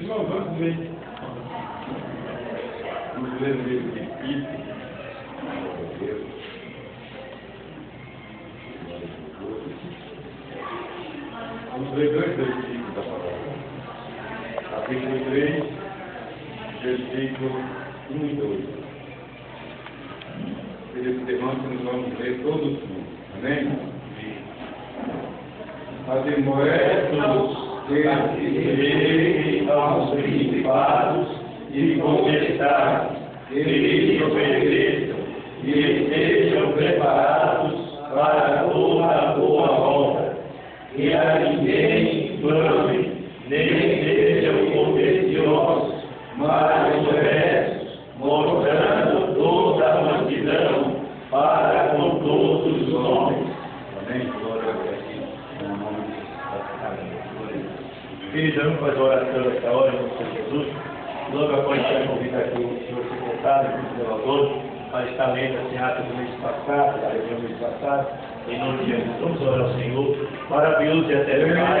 Não, vamos ver. Vamos ler o livro de Pito. Vamos ler dois versículos da palavra. Capítulo 3, versículos 1 e 2. Queridos irmãos, nós vamos ler todos juntos. Amém? Admoestos aos principados e potestades, eles obedeçam e estejam preparados para toda boa obra. E a ninguém infame, nem sejam contenciosos, mas honestos, mostrando toda a mansidão para com todos os homens. Amém? Glória a Deus. Queridos, vamos fazer a oração nessa hora, no Senhor Jesus. Logo após ter convidado aqui o senhor secretário, o senador, para estar lendo assim, ato do mês passado, da reunião do mês passado, em nome de Jesus. Vamos orar ao Senhor. Maravilhoso e eterno Pai,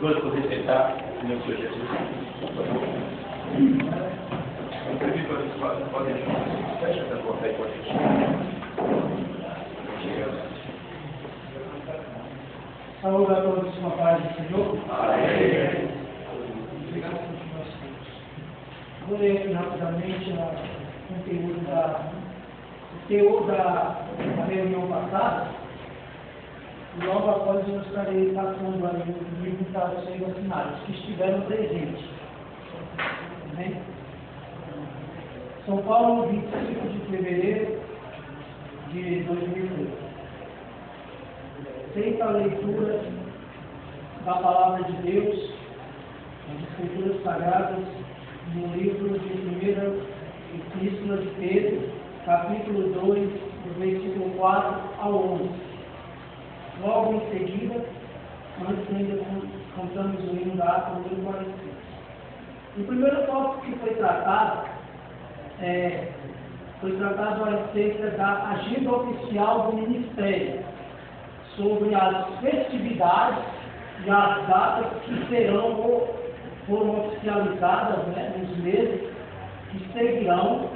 vamos poder sentar em nome do Senhor Jesus. Podem fecha essa porta aí com a gente. Saúde a todos com a paz do Senhor. Amém. Obrigado por nós todos. Vou ler aqui rapidamente o conteúdo da reunião passada. E logo após eu estarei passando ali o livro para vocês assinarem, os que estiveram presentes. Amém? São Paulo, 25 de fevereiro de 2013. Feita a leitura da Palavra de Deus, as Escrituras Sagradas, no livro de 1ª Epístola de Pedro, capítulo 2, do versículo 4 ao 11. Logo em seguida, antes ainda contamos o hino da ata número 45. O primeiro tópico que foi tratado acerca da agenda oficial do Ministério, sobre as festividades e as datas que foram oficializadas, nos meses que seguirão,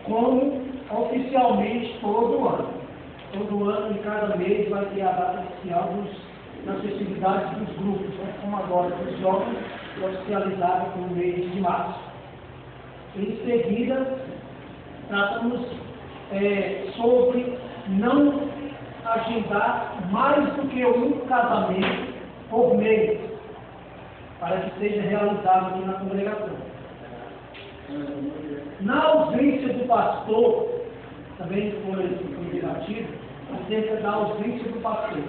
como oficialmente todo ano. Todo ano, em cada mês, vai ter a data oficial das festividades dos grupos, como agora dos jovens, oficializada no mês de março. Em seguida, tratamos sobre não agendar mais do que um casamento por mês, para que seja realizado aqui na congregação. Na ausência do pastor, também foi negativo, acerca da ausência do pastor.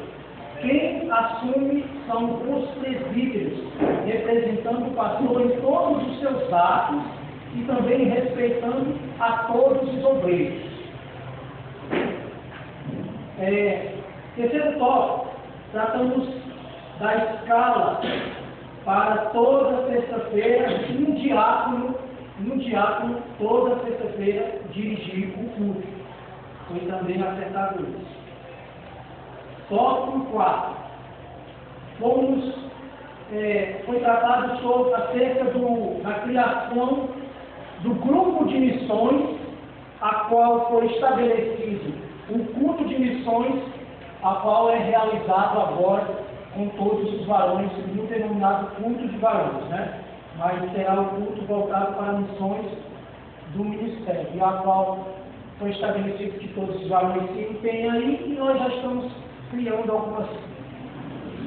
Quem assume são os presbíteros, representando o pastor em todos os seus atos e também respeitando a todos os obreiros. Terceiro tópico, tratamos da escala para toda sexta-feira, um diácono toda sexta-feira dirigir o culto. Foi também acertado isso. Tópico 4. Foi tratado acerca da criação do grupo de missões, a qual foi estabelecido um culto de missões, a qual é realizado agora com todos os varões, no denominado culto de varões, Mas será o culto voltado para missões do ministério, e a qual foi estabelecido que todos os varões se empenham aí, e nós já estamos criando algumas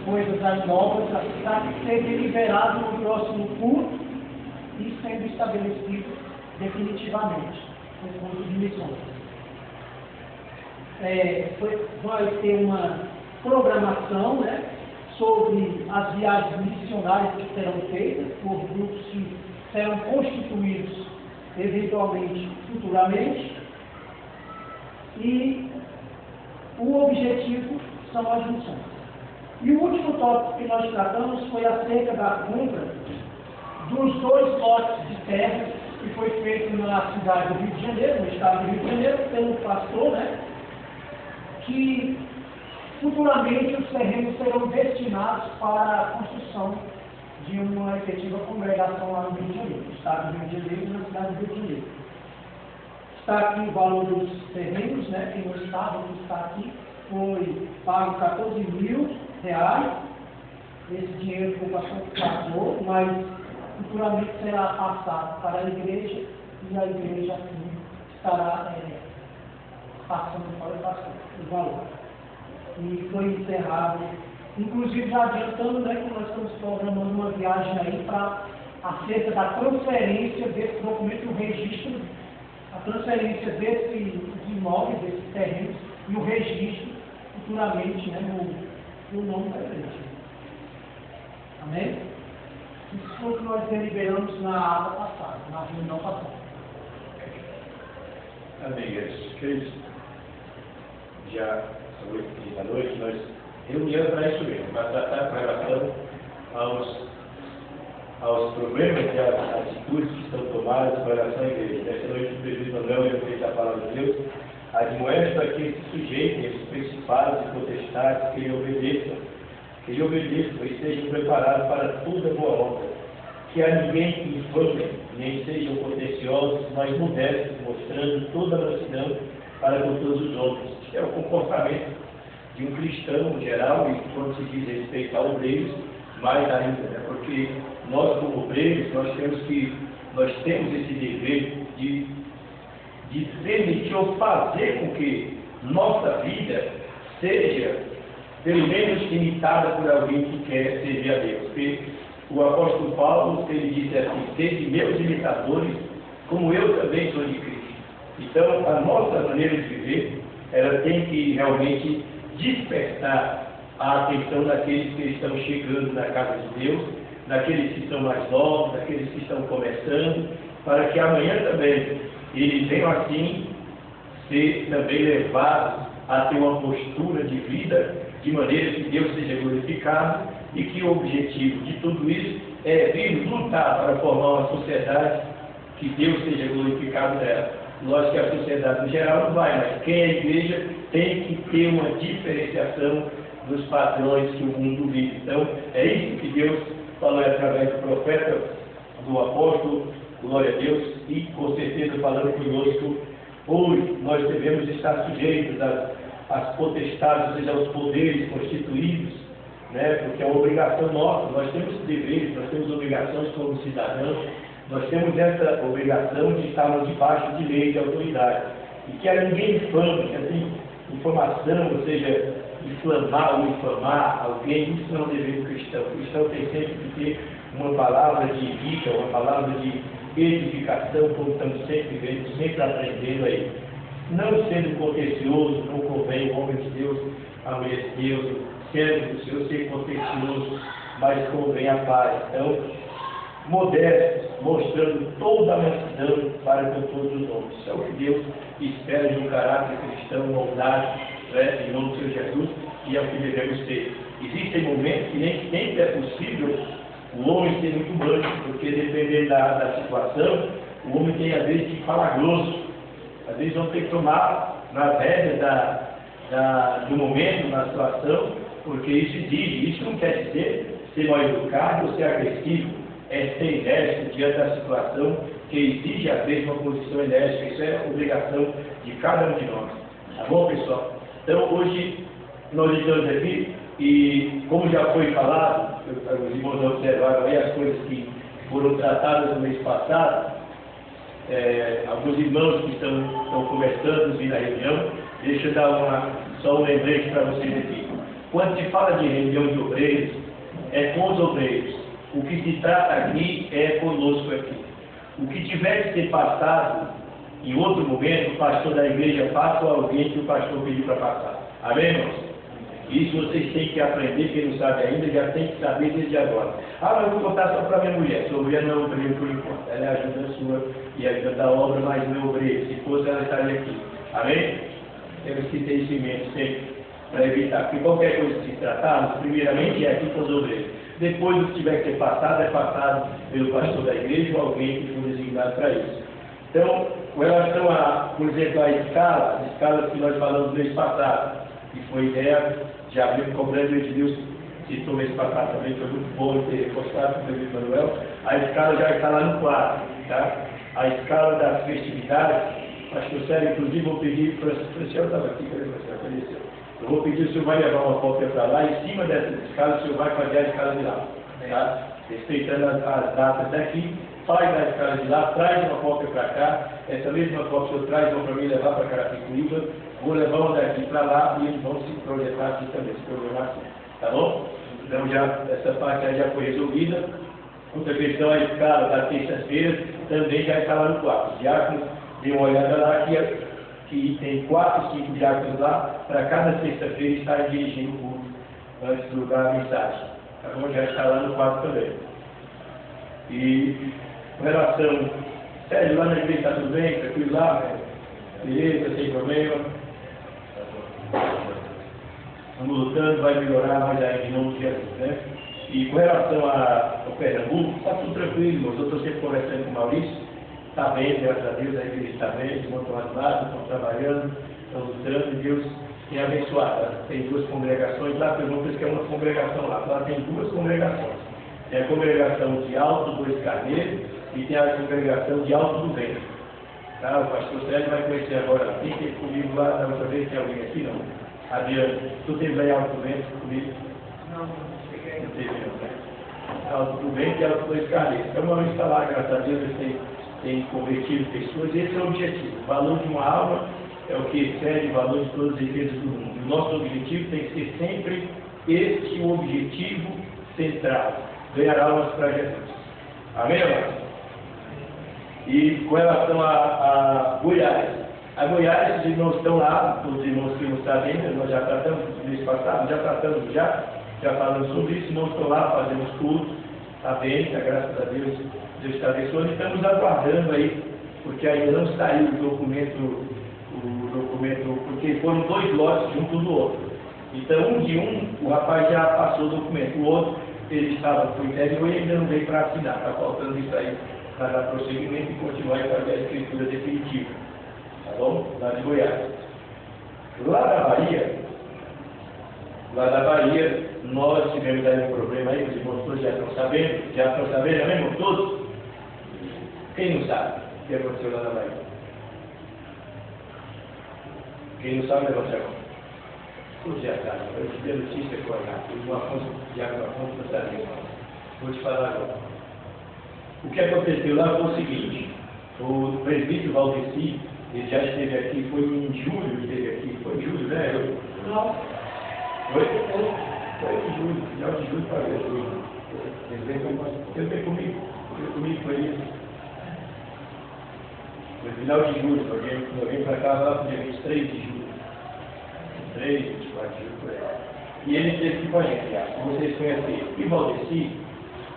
coisas aí novas para ser deliberado no próximo culto e sendo estabelecido definitivamente o culto de missões. Vai ter uma programação, né, sobre as viagens missionárias que serão feitas por grupos que serão constituídos eventualmente, futuramente, e o objetivo são as missões. E o último tópico que nós tratamos foi acerca da compra dos 2 lotes de terra que foi feito na cidade do Rio de Janeiro, no estado do Rio de Janeiro, pelo pastor, né, que futuramente os terrenos serão destinados para a construção de uma efetiva congregação lá no Rio de Janeiro, no estado do Rio de Janeiro e na cidade do Rio de Janeiro. Está aqui o valor dos terrenos, né, que no estado que está aqui foi pago R$14.000. Esse dinheiro que o pastor pagou, mas futuramente será passado para a igreja e a igreja assim, estará passando para o pastor o valor. E foi encerrado, inclusive já adiantando, né, que nós estamos programando uma viagem aí para acerca da transferência desse documento, o registro, a transferência desses imóveis, desses terrenos e o registro futuramente, né, no nome da igreja. Amém? Isso foi o que nós deliberamos na aula passada, na reunião passada. Amigas, queridos, já são 8h da noite, nós reunimos para isso mesmo, para tratar com relação aos problemas e às atitudes que estão tomadas com relação à igreja. Nessa noite, o presbítero André, eu fiz a palavra de Deus, admoesta que se sujeitem os principados e potestades, que lhe obedeçam e sejam preparados para toda boa obra, que a ninguém infame, nem sejam contenciosos, mas modestos, mostrando toda a mansidão para com todos os homens. Este é o comportamento de um cristão em geral, e quando se diz respeito a obreiros, mais ainda, né? Porque nós, como obreiros, nós temos esse dever de permitir ou fazer com que nossa vida seja, pelo menos, imitada por alguém que quer servir a Deus. Porque o apóstolo Paulo, ele disse assim: sede meus imitadores, como eu também sou de Cristo. Então, a nossa maneira de viver, ela tem que realmente despertar a atenção daqueles que estão chegando na casa de Deus, daqueles que são mais novos, daqueles que estão começando, para que amanhã também eles venham assim ser também levados a ter uma postura de vida, de maneira que Deus seja glorificado, e que o objetivo de tudo isso é vir lutar para formar uma sociedade que Deus seja glorificado nela. Lógico que a sociedade no geral não vai, mas quem é a igreja tem que ter uma diferenciação dos padrões que o mundo vive. Então, é isso que Deus falou através do profeta, do apóstolo, glória a Deus, e com certeza falando conosco hoje. Nós devemos estar sujeitos às potestades, ou seja, aos poderes constituídos, né? Porque é uma obrigação nossa. Nós temos deveres, nós temos obrigações como cidadãos, nós temos essa obrigação de estarmos debaixo de lei, de autoridade. E que a ninguém infame, que assim, informação, ou seja, inflamar ou infamar alguém, isso não é um dever do cristão. O cristão tem sempre que ter uma palavra de vida, uma palavra de edificação, como estamos sempre vendo, sempre aprendendo aí. Não sendo contencioso, não convém o homem de Deus, a mulher de Deus, servo do Senhor ser contencioso, mas convém a paz. Então, modestos, mostrando toda a mansidão para com todos os homens. Isso é o que Deus espera de um caráter cristão, moldado, né, em nome do Senhor Jesus, e é o que devemos ter. Existem momentos que nem sempre é possível o homem ser muito manso, porque dependendo da situação, o homem tem às vezes que falar grosso, às vezes vão ter que tomar nas rédeas do momento, na situação, porque isso exige. Isso não quer dizer ser mal educado ou ser agressivo, é ser enérgico diante da situação que exige às vezes uma posição enérgica. Isso é obrigação de cada um de nós. Tá bom, pessoal? Então hoje nós estamos aqui e, como já foi falado, os irmãos observaram aí as coisas que foram tratadas no mês passado. Alguns irmãos que estão conversando na reunião, deixa eu dar só um lembrete para vocês aqui. Quando se fala de reunião de obreiros, é com os obreiros. O que se trata aqui é conosco aqui. O que tiver que ser passado em outro momento, o pastor da igreja passa ou alguém que o pastor pediu para passar. Amém, irmãos? Isso vocês têm que aprender, quem não sabe ainda, já tem que saber desde agora. Ah, mas eu vou contar só para minha mulher. Sua mulher não é obreiro por enquanto. Ela é ajuda sua e ajuda da obra, mas não é obreiro. Se fosse, ela estaria aqui. Amém? Temos que ter isso em mente sempre, para evitar. Porque qualquer coisa que se tratar, primeiramente é aqui com os obreiros. Depois, o que tiver que ser passado, é passado pelo pastor da igreja ou alguém que for designado para isso. Então, com relação a, por exemplo, as escalas que nós falamos no mês passado, que foi ideia de abrir o Congresso de Deus, citou mês passado também, foi muito bom ter postado com o Pedro Manuel. A escala já está lá no quadro, tá? A escala das festividades, acho que o Sérgio, inclusive, vou pedir para o senhor estava aqui, eu vou pedir, o senhor vai levar uma cópia para lá, em cima dessas escalas, o senhor vai fazer a escala de lá, tá? Respeitando as datas daqui, faz a escala de lá, traz uma cópia para cá, essa mesma cópia o senhor traz uma para mim levar para Carapicuíba, vou levar uma daqui para lá e eles vão se projetar aqui também, se programar aqui, tá bom? Então já, essa parte aí já foi resolvida. Outra questão, a escala das terças-feiras também já está lá no quarto. Os diáconos, dê uma olhada lá que tem 4, 5 diáconos lá, para cada sexta-feira estarem dirigindo o culto antes de dar a mensagem. Tá bom? Já está lá no quarto também. E com relação, Sérgio, lá na igreja está tudo bem, tranquilo lá, beleza, sem problema. Estamos lutando, vai melhorar mais ainda em nome de Jesus, né? E com relação ao Pernambuco, está tudo tranquilo, irmãos. Eu estou sempre conversando com o Maurício, está bem, graças a Deus, a igreja está bem, eles estão animados, estão trabalhando, estão lutando, e Deus tem abençoado. Tem 2 congregações lá, perguntas que é uma congregação lá tem 2 congregações. Tem a congregação de Alto do Escarneiro e tem a congregação de Alto do Vento. Tá? O pastor Sérgio vai conhecer agora, fique comigo lá, da outra vez, tem alguém aqui, não? Adriano, tu teve aí Alto do Vento comigo? Não teve não, né? Alto do Vento e Alto do Escarneiro. Então, uma vez está lá, graças a Deus, eles têm convertido pessoas, e esse é o objetivo. O valor de uma alma é o que excede o valor de todas as riquezas do mundo. O nosso objetivo tem que ser sempre este o objetivo central. Ganhar almas para Jesus. Amém, irmãos? E com relação a Goiás. A Goiás, os irmãos estão lá, os irmãos que não sabem ainda, nós já tratamos no mês passado, já falamos sobre isso, irmãos estão lá, fazemos tudo, está bem, graças a Deus, Deus está abençoando, e estamos aguardando aí, porque ainda não saiu o documento, porque foram 2 lotes um do outro. Então, o rapaz já passou o documento, o outro, ele estava com o interior e ainda não veio para assinar, está faltando isso aí para dar prosseguimento e continuar e fazer a escritura definitiva. Tá bom? Lá de Goiás. Lá da Bahia, nós tivemos aí um problema aí, os irmãos todos já estão sabendo, já mesmo todos? Quem não sabe o que aconteceu lá na Bahia? Quem não sabe, levanta a mão. Todos já sabem, eu tive a notícia com o Afonso, Diácono Afonso da Sardinha. Vou te falar agora. O que aconteceu lá foi o seguinte, o presbítero Valdeci, ele já esteve aqui, foi em julho, foi em julho, né? Não. Foi em julho, final de julho para julho. Ele veio comigo foi isso. Foi final de julho, eu vim para cá lá no dia 23 de julho. 23, 24 de julho, por aí. E ele esteve aqui com a gente, vocês conhecem ele. E Valdeci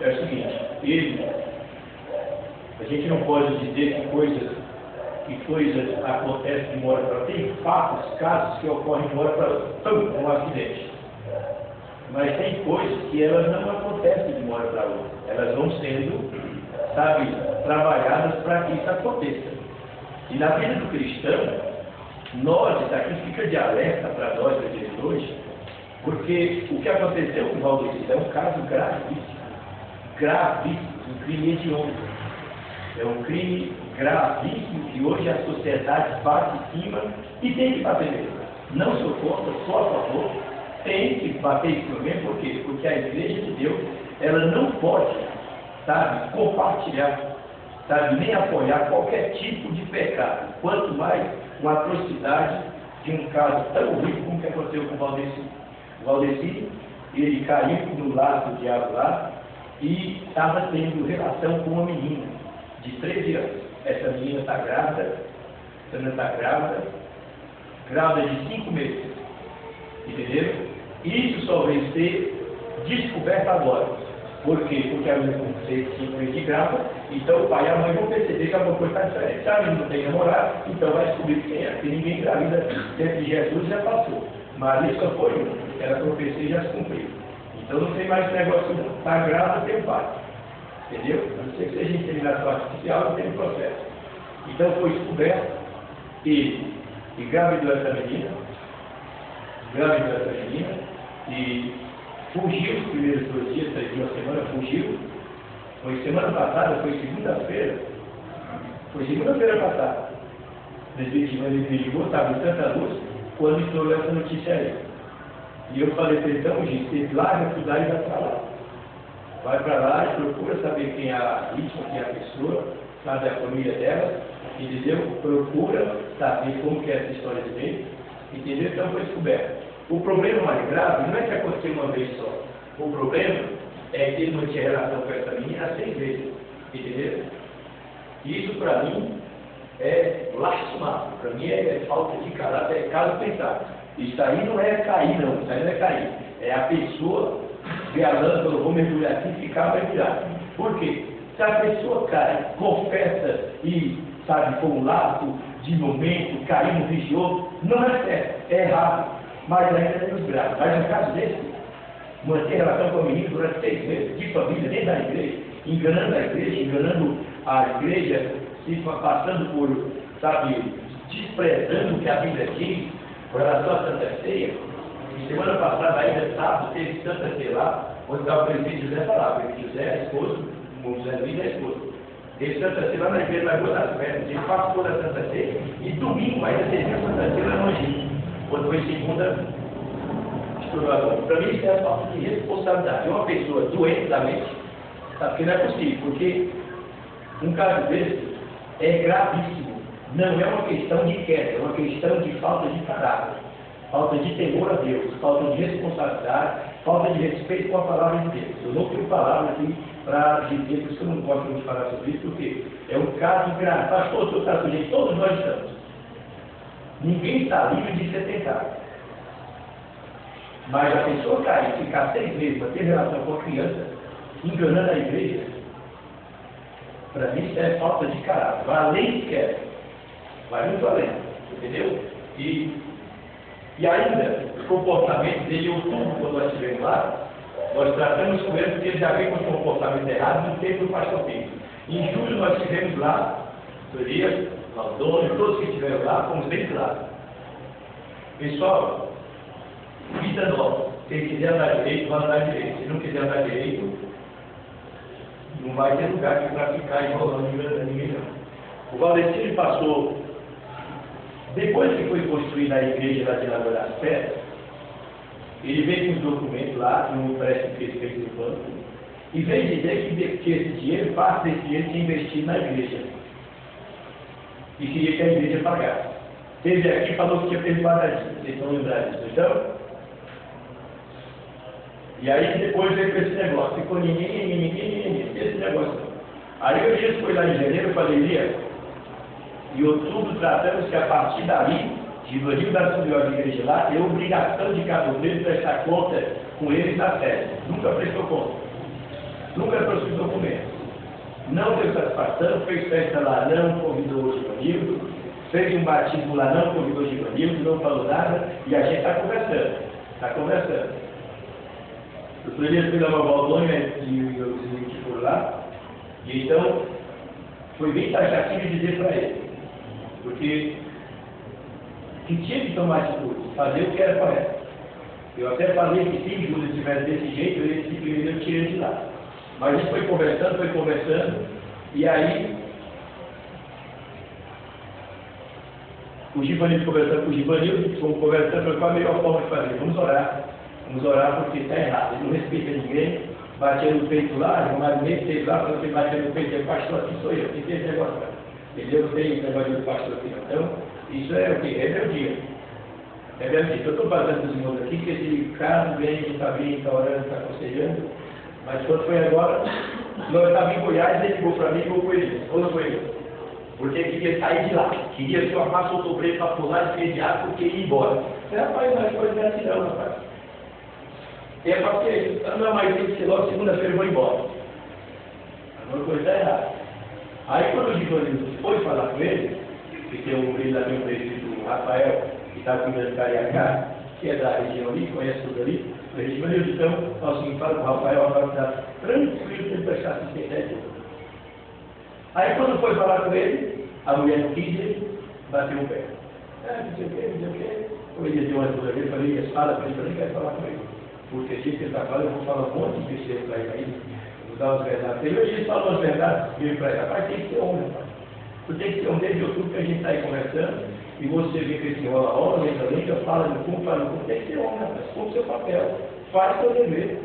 é o seguinte, a gente não pode dizer que coisas acontecem de uma hora para outra. Tem fatos, casos que ocorrem de uma hora para outra, um acidente. Mas tem coisas que elas não acontecem de uma hora para outra. Elas vão sendo, trabalhadas para que isso aconteça. E na vida do cristão, nós, isso aqui fica de alerta para nós, diretores, porque o que aconteceu com o Valdeci é um caso gravíssimo, um crime hediondo. É um crime gravíssimo que hoje a sociedade bate em cima e tem que bater nele. Não sou contra, sou a favor, tem que bater em cima mesmo, por quê? Porque a Igreja de Deus, ela não pode, compartilhar, nem apoiar qualquer tipo de pecado, quanto mais uma atrocidade de um caso tão horrível como que aconteceu com o Valdeci. O Valdeci, ele caiu no laço do diabo lá e estava tendo relação com uma menina. de 13 anos. Essa menina está grávida, essa menina está grávida de 5 meses. Entendeu? Isso só vai ser descoberto agora. Por quê? Porque a menina com 5 meses de grávida, então o pai e a mãe vão perceber que alguma coisa está diferente. Se a menina não tem namorado, então vai descobrir quem é. Porque ninguém engravida dentro de Jesus já passou. Mas isso só foi um. Era profecia e já se cumpriu. Então não tem mais esse negócio não. Está grávida, tem o pai. Entendeu? A não ser que seja inseminação artificial, não tem processo. Então foi descoberto e engravidou essa menina, e fugiu os primeiros 2 dias, 3 dias, uma semana, fugiu. Foi semana passada, foi segunda-feira passada. Ele me ligou, estava em Santa Luz, quando estourou essa notícia aí. E eu falei para ele, então, gente, você larga tudo aí e vai para lá. Vai para lá e procura saber quem é a vítima, quem é a pessoa, sabe a família dela, entendeu? Procura saber como que é essa história dele, entendeu? Então foi descoberto. O problema mais grave não é que aconteceu uma vez só. O problema é que ele não tinha relação com essa menina há 6 vezes, entendeu? Isso para mim é lastimável, para mim é falta de caráter, é caso pensar. Isso aí não é cair, não, isso aí não é cair. É a pessoa viajando, eu vou mergulhar aqui e ficar mergulhado. Por quê? Se a pessoa cai, confessa e, sabe, for um lapso de momento, cair no vigioso, não é certo, é errado, mas ainda é menos grave. Mas no caso desse, manter relação com a menina durante 6 meses, de família, dentro da igreja, enganando a igreja, se passando por, sabe, desprezando o que a Bíblia diz, com relação à Santa Ceia. E semana passada, ainda sábado, teve Santa Ceia lá, onde estava o prefeito José falava, porque José é esposo, o José Luiz é esposo. Teve Santa Ceia lá na igreja da Rua das Pedras, ele passou da Santa Ceia, e domingo ainda teve a Santa Ceia lá no Egito, quando foi segunda, estourou a bomba. Para mim, isso é a falta de responsabilidade. Uma pessoa doente da mente, sabe, porque não é possível, porque um caso desse é gravíssimo. Não é uma questão de queda, é uma questão de falta de caráter, falta de temor a Deus, falta de responsabilidade, falta de respeito com a palavra de Deus. Eu não tenho palavra aqui para dizer, por isso que eu não gosto muito de falar sobre isso, porque é um caso grave. Pastor, o senhor está sujeito, todos nós estamos. Ninguém está livre de ser tentado. Mas a pessoa cair, ficar 6 meses para ter relação com a criança, enganando a igreja, para mim isso é falta de caráter. Vai além de queda. Vai muito além. Entendeu? E ainda, o comportamento dele, em outubro, quando nós estivemos lá, nós tratamos com ele porque ele já veio com um comportamento errado no tempo do pastor Pinto. Em julho nós estivemos lá, Elias, Aldônio, todos que estiveram lá, fomos bem claros. Pessoal, vida nova. Se quiser andar direito, vai andar direito. Se não quiser andar direito, não vai ter lugar aqui para ficar enrolando ninguém não. O Valentino passou, depois que foi construída a igreja lá de Lagoa das Pedras, ele veio com os documentos lá, um empréstimo que ele fez no banco, e veio dizer que esse dinheiro, parte desse dinheiro, tinha investido na igreja. E queria que a igreja pagasse. Teve aqui e falou que tinha feito quadradinho. Vocês estão lembrados disso, então? E aí depois veio com esse negócio. Ficou ninguém, esse negócio não. Aí o Elias foi lá em janeiro, eu falei, Elias, em outubro tratamos que a partir dali, de Ivanildo da Sumbiose de igreja lá, é obrigação de cada um deles prestar conta com eles na sede. Nunca prestou conta. Nunca trouxe os documentos. Não deu satisfação, fez festa lá, não convidou o Givanildo, fez um batismo lá, não convidou o Givanildo, não falou nada, e a gente está conversando. Está conversando. O doutor Elias foi levar o Aldônio e os que foram lá, e então foi bem taxativo dizer para ele, porque que tinha que tomar atitude, fazer o que era correto. Eu até falei que se Júlio estivesse desse jeito, ele simplesmente tirou de lá. Mas a gente foi conversando, e aí o Givanildo conversando com o Givanildo, fomos conversando, qual a melhor forma de fazer? Vamos orar porque está errado. Ele não respeita ninguém, batia no peito lá, o Marinês esteve lá, quando você batia no peito, ele pastor, aqui sou eu, quem tem esse negócio lá? Ele não tem esse negócio do pastor aqui não. Então, isso é o quê? Rebeldia. Rebeldia. Eu estou fazendo os irmãos aqui, que esse caso vem, está bem, está orando, está aconselhando, mas quando foi agora, Nós estávamos em Goiás, ele ligou para mim e ligou com ele. Ou não foi ele? Porque ele queria sair de lá. Queria que o armasse o sobreiro para pular de imediato porque ia embora. Rapaz, mas coisa não é assim não, rapaz. E é porque, não, mas tem que ser logo segunda-feira eu vou embora. Alguma coisa está errada. Aí quando o Givanildo foi falar com ele, que tem um brilho lá, meu prefeito Rafael, que está cuidando de Cariacá, que é da região ali, conhece tudo ali, o Givanildo, então, assim, fala com o Rafael está tranquilo de ele prestar assistência a ele. Aí quando foi falar com ele, a mulher não quis, ele bateu o pé. Não sei o quê, não sei o quê. Eu ia ter uma ajuda dele, falei, fala para ele, eu nem quero falar com ele. Porque se ele está falando, eu vou falar um monte de besteira para ele aí, vou dar umas verdades. Ele falou as verdades, ele para ele, rapaz, tem que ser homem, rapaz. Tu tem que ser um desde outubro que a gente está aí conversando, e você vê que esse rola, lembra, fala no fundo, fala no fundo, tem que ser homem, rapaz, cumpre o seu papel, faz o seu dever.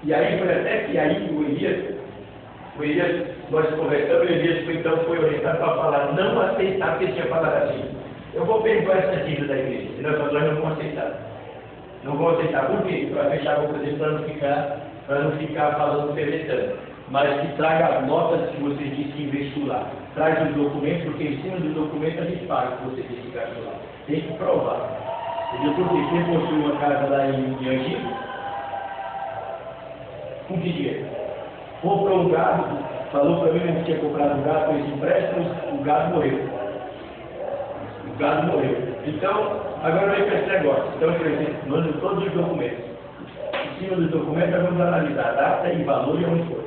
E aí foi até que aí o Elias, nós conversamos, o Elias então foi orientado para falar, não aceitar, porque ele tinha falado assim, eu vou perdoar essa dívida da igreja, e nós não vamos aceitar. Não vão aceitar. Por quê? Para fechar a boca dele, para não ficar falando penetrando. Mas que traga as notas que você disse que investiu lá. Traz os documentos, porque em cima do documento a gente paga o que você disse que gastou lá. Tem que provar. Entendeu? Porque quem possui uma casa lá em Angico, com que dinheiro? Comprou um gado, falou para mim que tinha comprado um gado, fez empréstimo, o gado morreu. O gado morreu. Então, agora vem para esse negócio. Então, por exemplo, manda todos os documentos. Em cima dos documentos, nós vamos analisar a data e valor e onde foi.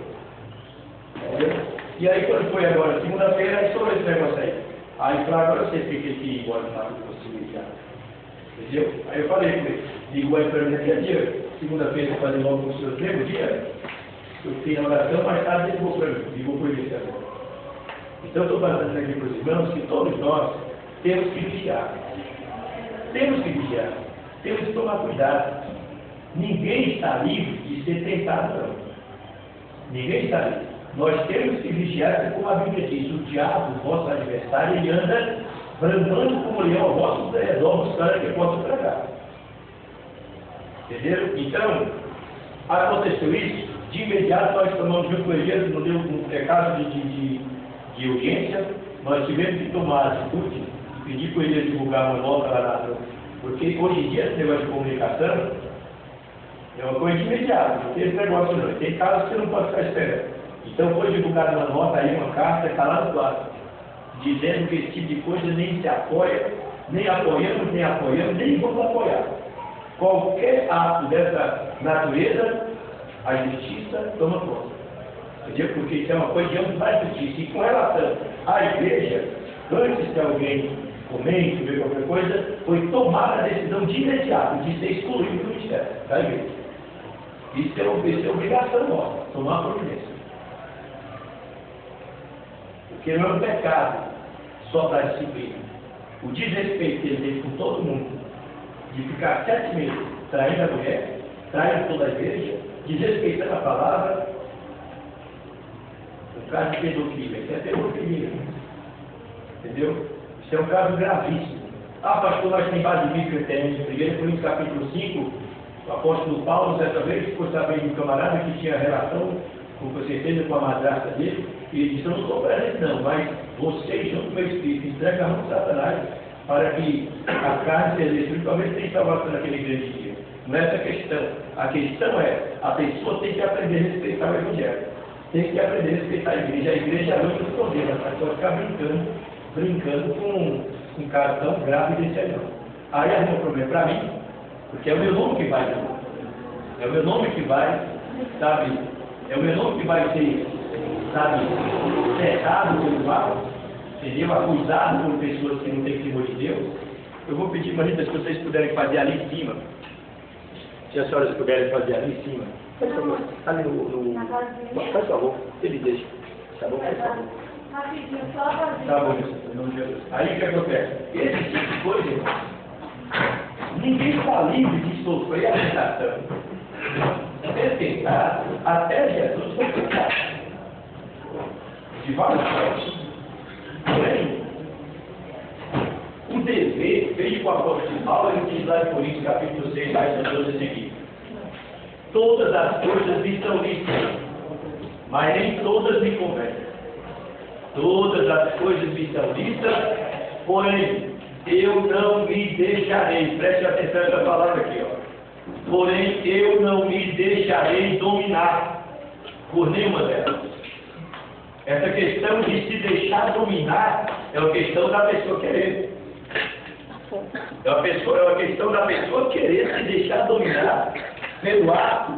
Entendeu? E aí, quando foi agora, segunda-feira, aí sobre esse negócio aí. Aí, claro, agora eu sei porque que ia embora no Mato Possibilidade. Entendeu? Aí eu falei com ele, digo aí para mim, dia, segunda-feira, eu falei logo com o senhor, lembra o dia? Eu fiquei na oração, mais tarde ele ligou para mim, ligou para ele agora. Então, eu estou passando aqui para os irmãos que todos nós temos que vigiar. Temos que vigiar. Temos que tomar cuidado. Ninguém está livre de ser tentado, não. Ninguém está livre. Nós temos que vigiar, como a Bíblia diz, o diabo, o vosso adversário, ele anda brandando como leão ao vosso redor, buscando que possa tragar. Entenderam? Então, aconteceu isso, de imediato nós tomamos junto com Elias, não deu um caso de urgência, nós tivemos que tomar a atitude e pedir para Elias divulgar uma nota lá na. Porque hoje em dia esse negócio de comunicação é uma coisa de imediato, não tem esse negócio não, tem casos que você não pode ficar esperando. Então foi divulgada uma nota aí, uma carta, está lá no quadro, dizendo que esse tipo de coisa nem se apoia, nem apoiamos, nem vamos apoiar. Qualquer ato dessa natureza, a justiça toma conta. Entendeu? Porque isso é uma coisa de ambos da justiça. E com relação à igreja, antes de alguém comente, ver qualquer coisa, foi tomada a decisão de imediato de ser excluído do ministério da igreja. Isso é obrigação nossa, tomar providência. Porque não é um pecado só para a disciplina. O desrespeito que ele teve com todo mundo, de ficar 7 meses traindo a mulher, traindo toda a igreja, desrespeitando a palavra, um caso de pedofilia, isso é pedofilia. Entendeu? Isso é um caso gravíssimo. Ah, pastor, nós temos base bíblica internet. 1 Coríntios capítulo 5, o apóstolo Paulo, certa vez, ficou sabendo de um camarada que tinha relação, com certeza, com a madrasta dele, e ele disse, eu não estou presente não, mas vocês, junto com o meu espírito, entregam a mão de Satanás, para que a carne seja destruída, talvez tenha salvação naquele grande dia. Não é essa a questão. A questão é, a pessoa tem que aprender a respeitar o Evangelho. Tem que aprender a respeitar a igreja. A igreja é a luz do poder, ela pode ficar brincando com um caso tão grave desse aí não. Aí arruma um problema para mim, porque é o meu nome que vai, é o meu nome que vai, sabe, é o meu nome que vai ser, sabe, cercado pelo mal, entendeu? Acusado por pessoas que não têm temor de Deus. Eu vou pedir, Marita, se vocês puderem fazer ali em cima, se as senhoras puderem fazer ali em cima, faz favor, ali no faz favor, ele deixa, tá bom? Faz favor. Rapidinho, só rapidinho. Tá bom, meu Deus. Aí o que acontece? Esse tipo de coisa, irmão, ninguém está livre de sofrer a tentação. Ser tentado, até Jesus foi tentado. De vários formas. Porém, o dever, veio com a apóstolo Paulo, ele diz lá em Coríntios capítulo 6, verso 12 seguinte: todas as coisas estão lícitas, mas nem todas me convêm. Todas as coisas me são lícitas, porém eu não me deixarei, preste atenção nessa palavra aqui, ó. Porém eu não me deixarei dominar por nenhuma delas. Essa questão de se deixar dominar é uma questão da pessoa querer. É uma questão da pessoa querer se deixar dominar pelo ato.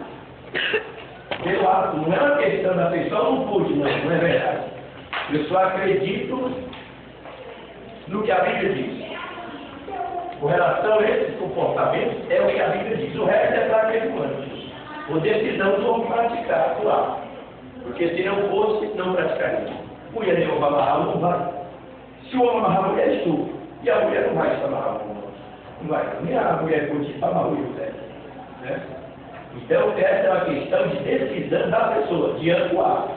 Pelo ato. Não é uma questão da pessoa, não pude, não é verdade. Eu só acredito no que a Bíblia diz. Com relação a esses comportamentos, é o que a Bíblia diz. O resto é fraqueza humana. Ou decisão do homem praticar, atuar. Porque se não fosse, não praticaria. Mulher nenhuma amarrar, não vai. Se o homem amarrar a mulher, estupro. E a mulher não vai se amarrar o homem. Não vai. Nem a mulher pode se amarrar o José. Né? Então, essa é uma questão de decisão da pessoa, diante do ato.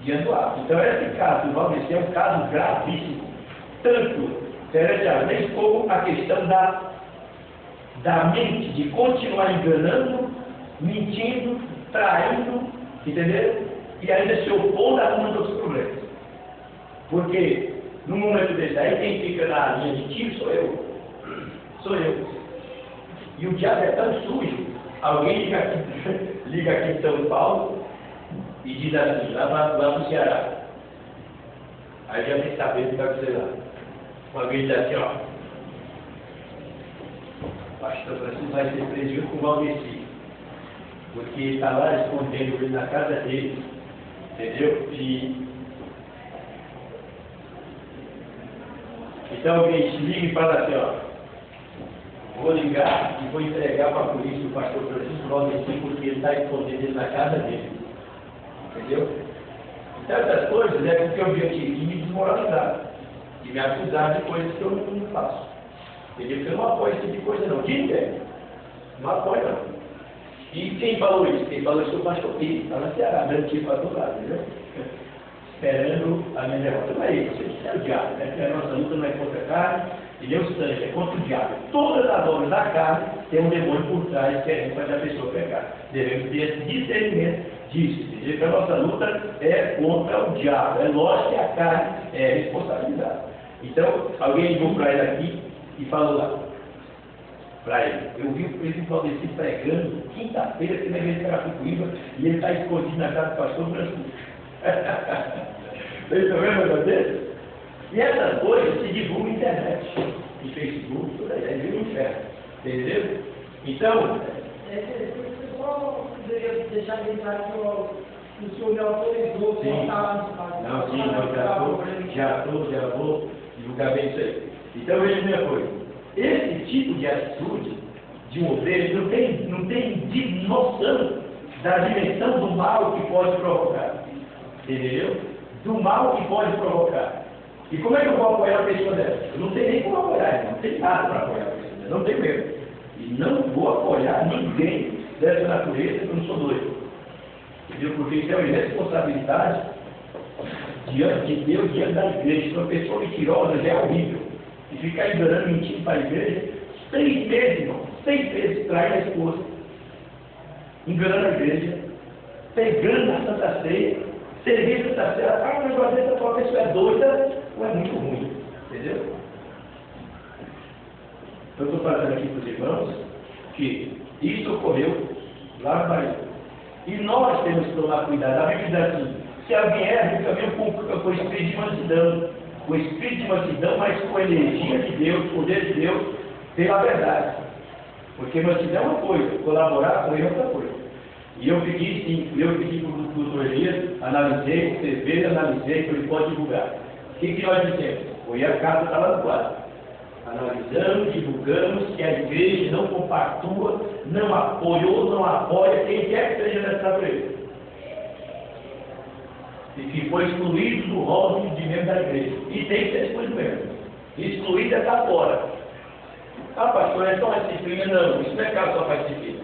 Diante do ato. Então, esse caso do Valdeci é um caso gravíssimo. Tanto perante as leis como a questão da mente, de continuar enganando, mentindo, traindo, entendeu? E ainda se opor a um dos problemas. Porque, no momento desse aí, quem fica na linha de tiro sou eu. Sou eu. E o diabo é tão sujo. Alguém liga aqui em São Paulo e diz assim, lá para o Ceará. Aí já tem que saber o que vai acontecer lá. Alguém diz assim, ó. Pastor Francisco vai ser preso junto com o Valdeci. Porque ele está lá escondendo ele na casa dele. Entendeu? Então alguém se liga e fala assim, ó. Vou ligar e vou entregar para a polícia o pastor Francisco Valdeci porque ele está escondendo ele na casa dele. Entendeu? Então essas coisas é porque o objetivo de me desmoralizar. De me acusar de coisas que eu não faço. Entendeu? Porque eu não apoio esse tipo de coisa não. Quem quer? Não apoio não. E quem falou isso? Quem falou isso foi o pastor Pires, está na Ceará, dando tiro para todo lado, entendeu? Esperando a minha derrota. Não é isso, isso é o diabo, né? Porque a nossa luta não é contra a carne e nem o sangue, é contra o diabo. Todas as obras da carne tem um demônio por trás querendo fazer a pessoa pecar. Devemos ter esse discernimento disso, entendeu? Que a nossa luta é contra o diabo. É lógico que a carne é responsabilidade. Então, alguém ligou para ele aqui e falou lá. Para ele. Eu vi o presidente Valdeci pregando quinta-feira aqui na igreja de Carapicuíba e ele está escondido na casa do pastor Francisco. Vocês estão vendo o negócio dele? E essas coisas se divulgam na internet, em Facebook, tudo aí, é um inferno. Entendeu? Então. Só poderia deixar bem claro que o senhor me autorizou a voltar lá no caso. Não, sim, já vou divulgar bem isso aí. Então, veja a minha coisa. Esse tipo de atitude de um obreiro não tem noção da dimensão do mal que pode provocar. Entendeu? Do mal que pode provocar. E como é que eu vou apoiar a pessoa dessa? Eu não tenho nem como apoiar, não tenho nada para apoiar a pessoa dessa, não tenho mesmo. E não vou apoiar ninguém dessa natureza, que eu não sou doido. Entendeu? Porque isso é uma irresponsabilidade diante de Deus, diante da igreja. Se uma pessoa mentirosa já é horrível. E ficar enganando, mentindo para a igreja, 6 meses, irmão, 6 meses trai a esposa, enganando a igreja, pegando na Santa Ceia, servindo a Santa Ceia, mas às vezes a pessoa é doida ou é muito ruim, entendeu? Eu estou falando aqui para os irmãos que isso ocorreu lá no Bahia. E nós temos que tomar cuidado. A Bíblia diz assim, se alguém erra, caminho com espírito de mansidão. O espírito de mansidão, mas com a energia de Deus, o poder de Deus, pela verdade. Porque mansidão é uma coisa, colaborar com ele é outra coisa. E eu pedi para o doutor Elias, analisei, observei, analisei, que ele pode divulgar. O que nós dissemos? Foi a carta está lá no quadro. Analisamos, divulgamos que a igreja não compactua, não apoiou, não apoia quem quer que seja nessa natureza. E que foi excluído do rol de membro da igreja. E tem que ser excluído mesmo. Excluído é estar fora. Ah, pastor, é só uma disciplina? Não, isso não é caso só para disciplina.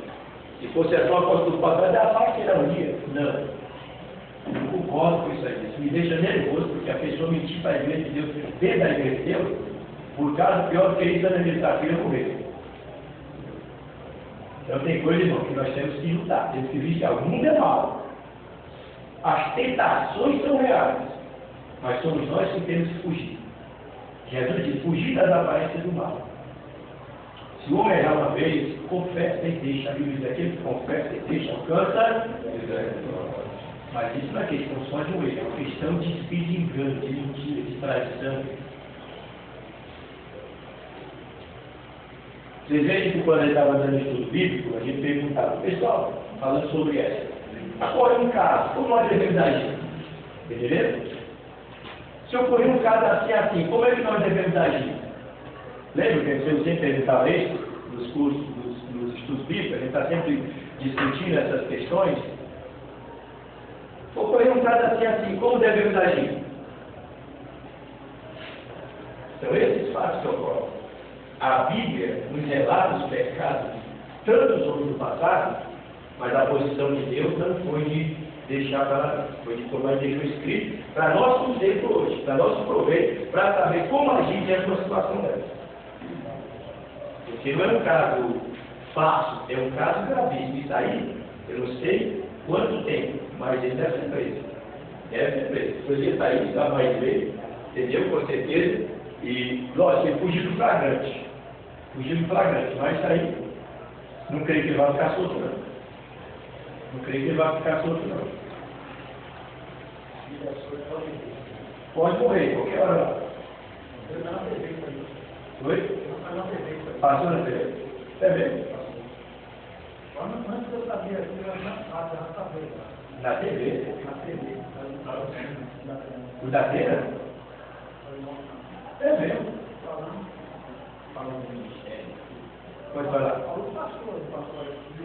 Se fosse só uma coisa do pastor, dá a parte que era um dia? Não. Eu concordo com isso aí. Isso me deixa nervoso, porque a pessoa mentir para a igreja de Deus, dentro da igreja de Deus, por causa pior do que isso, na administrativa morrer. Então tem coisa, irmão, que nós temos que lutar. Temos que vigiar. O mundo é mau. As tentações são reais, mas somos nós que temos que fugir. Jesus diz, fugir das aparências do mal. Se o homem errar uma vez, confessa e deixa. A Bíblia diz, aquele que confessa e deixa, alcança. Mas isso não é questão só de um erro, é uma questão de espírito de engano, de mentira, de traição. Vocês veem que quando ele estava dando estudo bíblico, a gente perguntava, pessoal, falando sobre essa. Agora um caso, como nós devemos agir? Entendeu? Se ocorrer um caso assim, como é que nós devemos agir? Lembra que eu sempre perguntava isso nos cursos, nos estudos bíblicos, a gente está sempre discutindo essas questões. Se ocorrer um caso assim, como devemos agir? São esses fatos que ocorrem. A Bíblia nos relata os pecados, tanto os homens do passado, mas a posição de Deus não foi de deixar para lá, foi de como nós deixou escrito, para nosso conceito hoje, para nosso proveito, para saber como agir diante de uma situação dessa. Porque não é um caso fácil, é um caso gravíssimo. Isso aí, eu não sei quanto tempo, mas ele deve ser preso. Deve ser preso. Se ele está aí, está mais ver, entendeu? Com certeza. E, lógico, ele fugiu do flagrante. Fugiu do flagrante, mas isso aí, não creio que ele vai ficar solto, não. Não creio que ele vai ficar solto, não. Pode morrer, qualquer hora lá. Oi? Passou na TV? TV? Antes eu sabia, eu já sabia. Na TV? Na TV. O da feira? É mesmo. Falando do ministério. Pode falar. Falou pastor.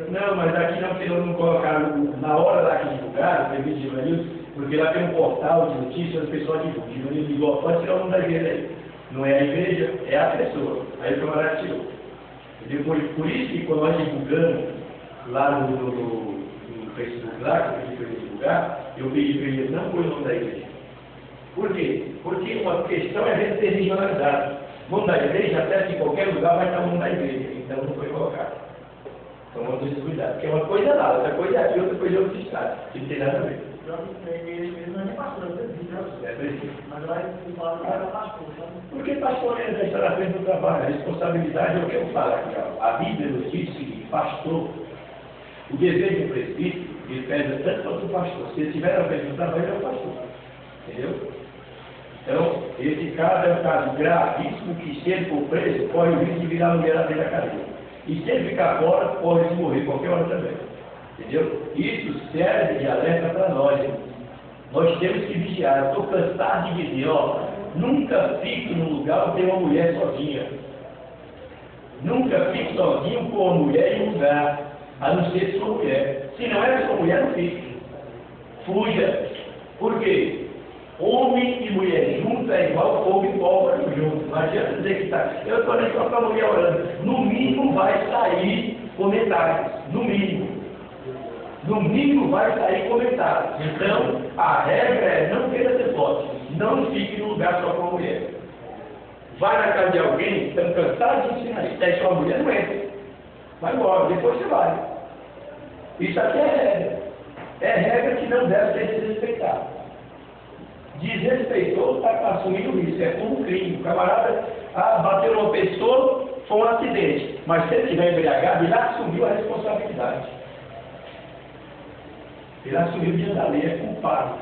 Não, mas aqui não, porque não colocaram na hora lá que divulgaram, teve de Givanildo, porque lá tem um portal de notícias, o pessoal divulga. Givanildo ligou, pode tirar o nome da igreja aí. Não é a igreja, é a pessoa. Aí o camarada tirou. Por isso que quando nós divulgamos lá no Facebook, lá, que eu pedi para ele divulgar, eu pedi para ele não pôr o nome da igreja. Por quê? Porque uma questão é ter regionalidade. O nome da igreja, até em qualquer lugar, vai estar o nome da igreja. Então não foi colocado. Então vamos ter cuidado. Porque uma coisa é lá, outra coisa é aqui, outra coisa é outro estado. Que não tem nada a ver. Ele não é nem pastor, É preciso. mas vai falar que era pastor. Porque pastor ainda está na frente do trabalho. A responsabilidade é o que eu falo aqui. A Bíblia nos diz o seguinte: pastor, o dever de um presbítero, ele pesa tanto quanto o pastor. Se ele estiver na frente do trabalho, ele é o pastor. Entendeu? Então, esse caso é um caso gravíssimo que, se ele for preso, corre o risco de virar mulher na frente da cadeia. E se ele ficar fora, corre o risco de morrer qualquer hora também. Entendeu? Isso serve de alerta para nós. Nós temos que vigiar. Eu estou cansado de dizer, ó, nunca fique num lugar onde tem uma mulher sozinha. Nunca fique sozinho com uma mulher em um lugar, a não ser sua mulher. Se não é sua mulher, não fique. Fuja. Por quê? Homem e mulher juntos é igual fogo e pólvora juntos. Não adianta dizer que está. Eu estou nem só com a mulher orando. No mínimo vai sair comentários. No mínimo. No mínimo vai sair comentários. Então, a regra é não queira ser forte. Não fique no lugar só com a mulher. Vai na casa de alguém, estão cansados de ensinar isso. Aí sua mulher não entra. Vai embora, depois você vai. Isso aqui é regra. É regra que não deve ser desrespeitada. Desrespeitou, está assumindo isso. É como um crime. O camarada bateu uma pessoa, foi um acidente. Mas se ele estiver embriagado, ele assumiu a responsabilidade. Ele assumiu diante da lei, é culpado.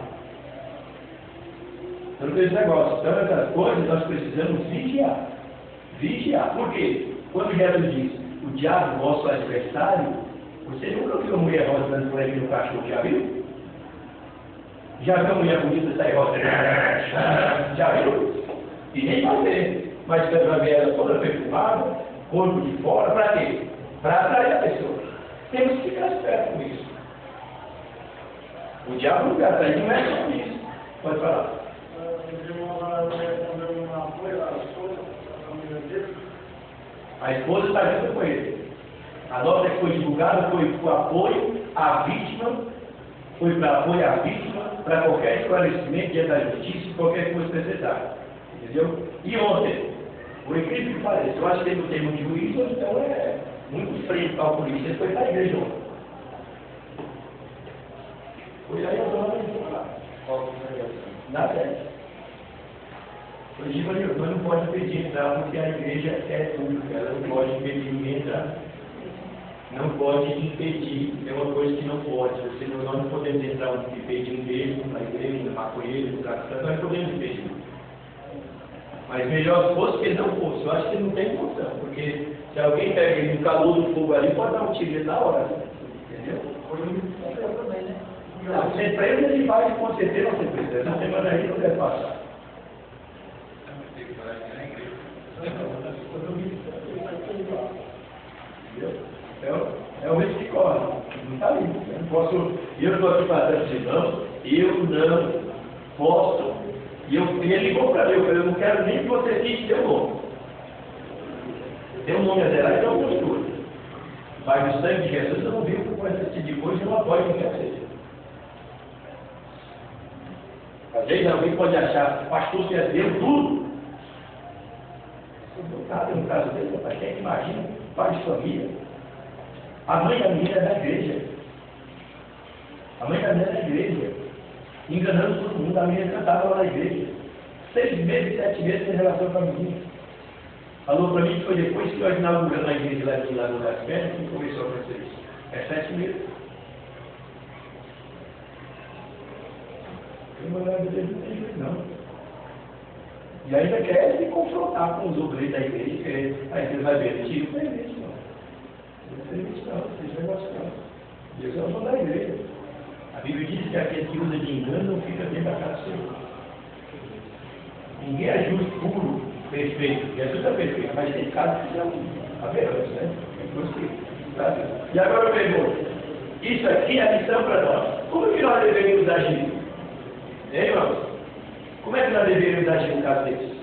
Então, esse negócio. Então, essas coisas nós precisamos vigiar. Vigiar. Por quê? Quando Jesus diz, o diabo, vosso adversário, você nunca viu uma mulher rosa dando por aí no cachorro, já viu? Já viu a mulher bonita sair rosa? Já viu? E nem vai ver. Mas você vai ver ela toda perfumada, corpo de fora, para quê? Para atrair a pessoa. Temos que ficar esperto com isso. O diabo não quer atrair, não é só isso. Pode falar. A esposa está junto com ele. A nota que foi divulgada foi para apoio à vítima, foi para apoio à vítima, para qualquer esclarecimento diante da justiça e qualquer coisa necessária. Entendeu? E ontem, o incrível que pareça, eu acho que ele não tem muito juízo, então é muito frio para a polícia. Ele foi para a igreja ontem. Foi aí a dona dá certo. Eu digo ali, nós não pode pedir entrar porque a igreja é pública, ela não pode impedir ninguém entrar. Não pode impedir, é uma coisa que não pode. Nós não podemos entrar e pedir um beijo na igreja, no maconheiro, no traficante, nós não podemos impedir. Mas melhor fosse que ele não fosse. Eu acho que ele não tem função, porque se alguém pega ele no calor do fogo ali, pode dar um tiro na hora. Entendeu? Não, para ele vai com certeza não tem precisa. Essa semana aí não deve passar. É o risco que corre. Não está ali. Eu não posso. Eu estou aqui fazendo assim, não. Eu não posso. E ele ligou para mim, eu não quero nem que você cite seu nome. Tem um nome a zerar e tem uma postura. Mas o sangue de Jesus eu não viu com esse tipo de coisa, eu não apoio quem quer seja. Às vezes alguém pode achar, pastor, você é Deus, tudo. No caso dele, rapaz, quem é que imagina? Pai de família. A mãe da menina é da igreja. A mãe da menina é da igreja. Enganando todo mundo, a menina cantava lá na igreja. 6 meses, 7 meses de relação com a menina. Falou para mim que foi depois que nós inauguramos a igreja lá no Las Pernas que começou a acontecer isso. É 7 meses. Eu não lembro dele, não tem jeito não. E ainda quer se confrontar com os obreiros da igreja, aí você vai ver, tiro não é isso não. Não é isso não, esse negócio não. Deus é o dono da igreja. A Bíblia diz que aquele que usa de engano não fica dentro da casa do Senhor. Ninguém é justo, puro, perfeito. Jesus é perfeito, mas tem casos que são aberrantes, né? E agora eu pergunto, isso aqui é a lição para nós. Como que nós deveríamos agir? Hein, irmãos? Como é que nós deveríamos agir no caso desse?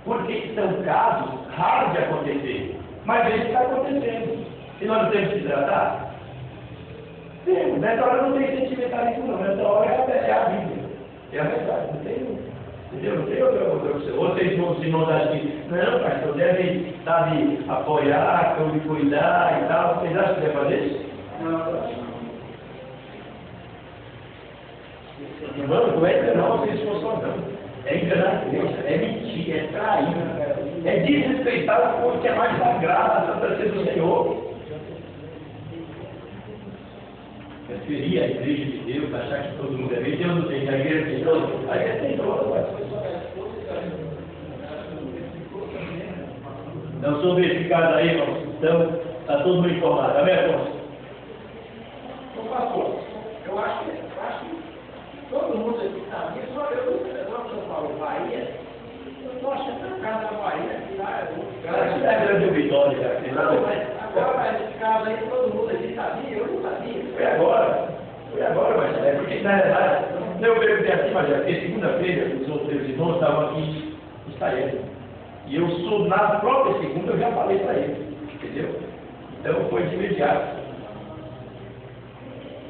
Porque são casos raros de acontecer, mas isso está acontecendo. E nós não temos que tratar? Temos. Nessa hora não tem sentimentalismo não, nessa hora é a Bíblia. É a verdade, não tem, entendeu? Não tem outra coisa. Vocês não acham que, não, pastor, deve, sabe, apoiar, cuidar e tal. Vocês acham que deve fazer isso? Não. Irmão, não é enganar uma pessoa só não. É enganar a igreja, é mentir, é trair, é desrespeitar o povo que é mais sagrado, a Santa Ceia do Senhor. Preferir a igreja de Deus, achar que todo mundo é bem, Deus não tem, a igreja tem todo, a igreja tem todo. Então, sobre esse caso aí, irmãos, então, está todo mundo informado, amém, irmãos? Então, pastor, eu acho que todo mundo aqui sabia, só eu falo Bahia, eu estou achando que a casa da Bahia, que lá é outro cara. Acho que é grande Vitória, cara. Agora, esse caso aí, todo mundo aqui sabia, eu não sabia. Foi agora, mas é porque na verdade, eu perguntei assim, mas é porque segunda-feira os outros irmãos estavam aqui em Israel. E eu sou na própria segunda, eu já falei para eles, entendeu? Então foi de imediato.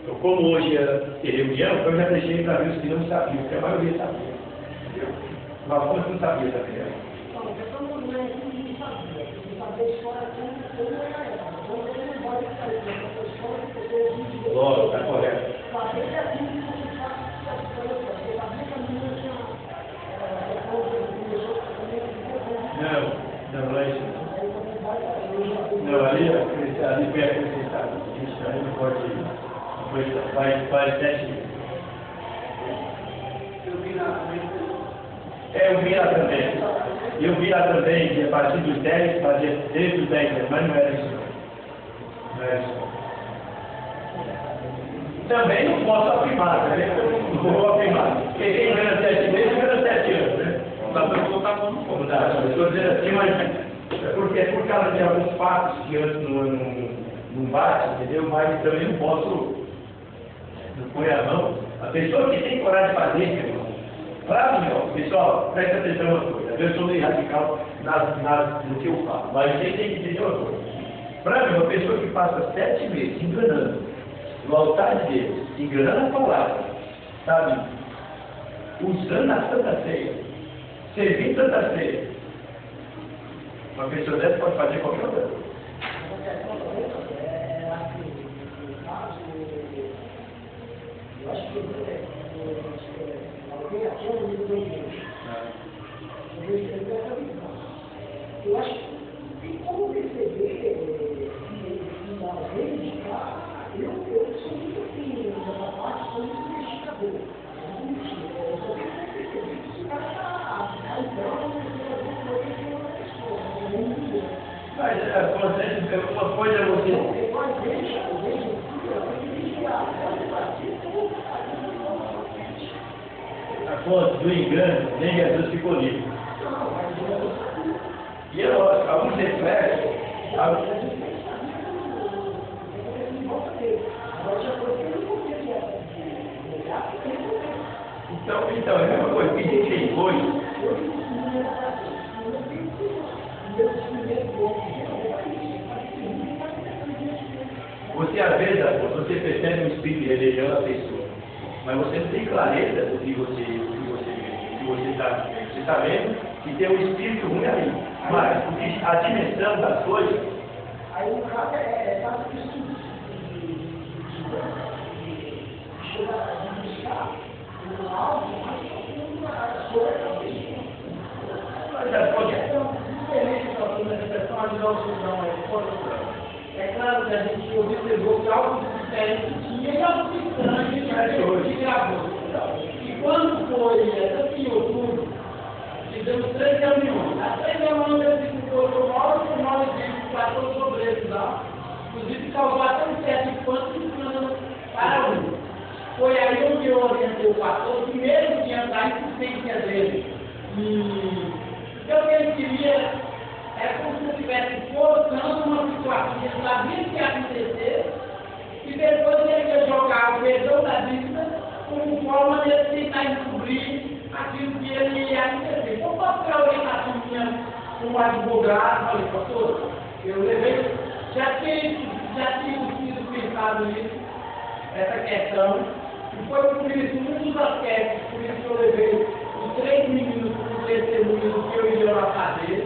Então, como hoje ia ter reunião, eu já deixei para ver os que não sabiam, porque a maioria sabia. Entendeu? Mas alguns não sabiam também. Não, porque todo mundo não sabia. Porque saber a história como era ela. Então você não pode saber essa história que você vive. Lógico, está correto. Saber que a Bíblia não se faz essas coisas. Porque sabia que a Bíblia tinha. Não é isso. Não, ali foi acrescentado. Isso aí não pode. Faz 7 dias. Eu vi lá também. Eu vi lá também que a partir dos 10, fazia desde os 10 mas não era isso. Não era isso. Também não posso afirmar, né? Não vou afirmar. Porque quem ganha 7 meses, ganha 7 anos, né? Não dá para colocar como como dá. Eu estou dizendo assim, mas é por causa de alguns fatos que antes não bate, entendeu? Mas também não posso. Não põe a mão. A pessoa que tem coragem de fazer, meu irmão, para mim, ó, pessoal, presta atenção uma coisa. Eu sou meio radical no que eu falo, mas vocês têm que entender uma coisa. Para mim, uma pessoa que passa 7 meses enganando no altar de Deus, enganando a palavra, sabe? Usando a Santa Ceia, servindo a Santa Ceia. Uma pessoa dessa pode fazer qualquer outra coisa. Eu acho que eu acho que tem como perceber que talvez, eu sou muito assim, nessa parte, sou muito investigador. Eu só tenho que perceber que esse cara está entrando uma pessoa, Mas a consciência, uma coisa é você. A fonte do engano, nem Jesus ficou livre. E é lógico, alguns reflexos. Então, é a mesma coisa, que gente tem coisa. Você, às vezes, você percebe um espírito de religião na pessoa, mas você não tem clareza do que você está vendo, que tem um espírito ruim ali. Mas porque a dimensão das coisas. Aí o cara é fácil de chegar a buscar um algo mais profundo a sua cabeça. Mas as coisas. Diferente da manifestação de nosso não é claro que a gente observou que algo diferente tinha e algo estranho que a gente gravou. E quando foi aqui em outubro, fizemos 3 reuniões. As 3 reuniões eu disse que eu por nós gente tratou sobre eles lá. Inclusive causou até um certo espanto para um. Foi aí onde eu orientei o pastor, que mesmo diante da insistência dele, então o que ele queria é como se eu estivesse forçando uma situação que ele sabia que ia acontecer, e depois ele ia jogar o perdão da dívida como forma de ele tentar encobrir aquilo que ele ia acontecer. Então, qual foi a orientação minha como advogado? Falei, pastor, eu levei, já tinha sido pensado nisso, essa questão, e foi por isso, um dos aspectos, por isso que eu levei os 3 meninos como testemunhos do que eu ia orar fazer.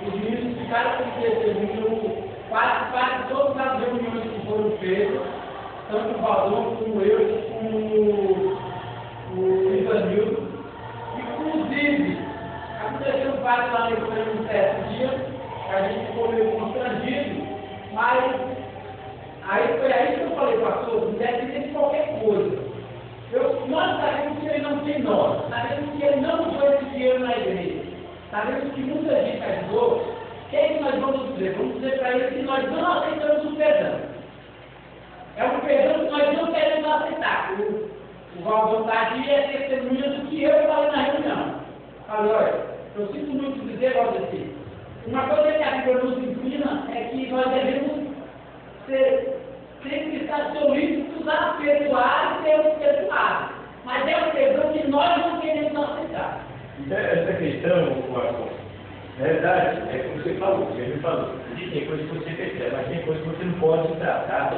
Os meninos ficaram com testemunho, participaram de todas as reuniões que foram feitas, tanto o Valor como eu, como o Ivanildo. Inclusive, aconteceu vários lá no certo dia, que a gente ficou meio constrangido, mas aí foi aí que eu falei, pastor, independente de qualquer coisa. Nós sabemos que ele não tem nós, sabemos que ele não usou esse dinheiro na igreja. Sabemos que muita gente ajudou. O que é que nós vamos dizer? Vamos dizer para ele que nós não aceitamos o perdão. É um perdão que nós não queremos aceitar. O Valdir Tardia é testemunha do que eu falei na reunião. Falei, olha, eu sinto muito dizer, Valdir, uma coisa que a Bíblia nos ensina é que nós devemos sempre estar solícitos a perdoar e sermos perdoados. Mas é um perdão que nós não queremos aceitar. Então, essa questão, Marcos, na verdade, é como você falou, ele falou, tem coisas que você percebe, mas tem coisas que você não pode tratar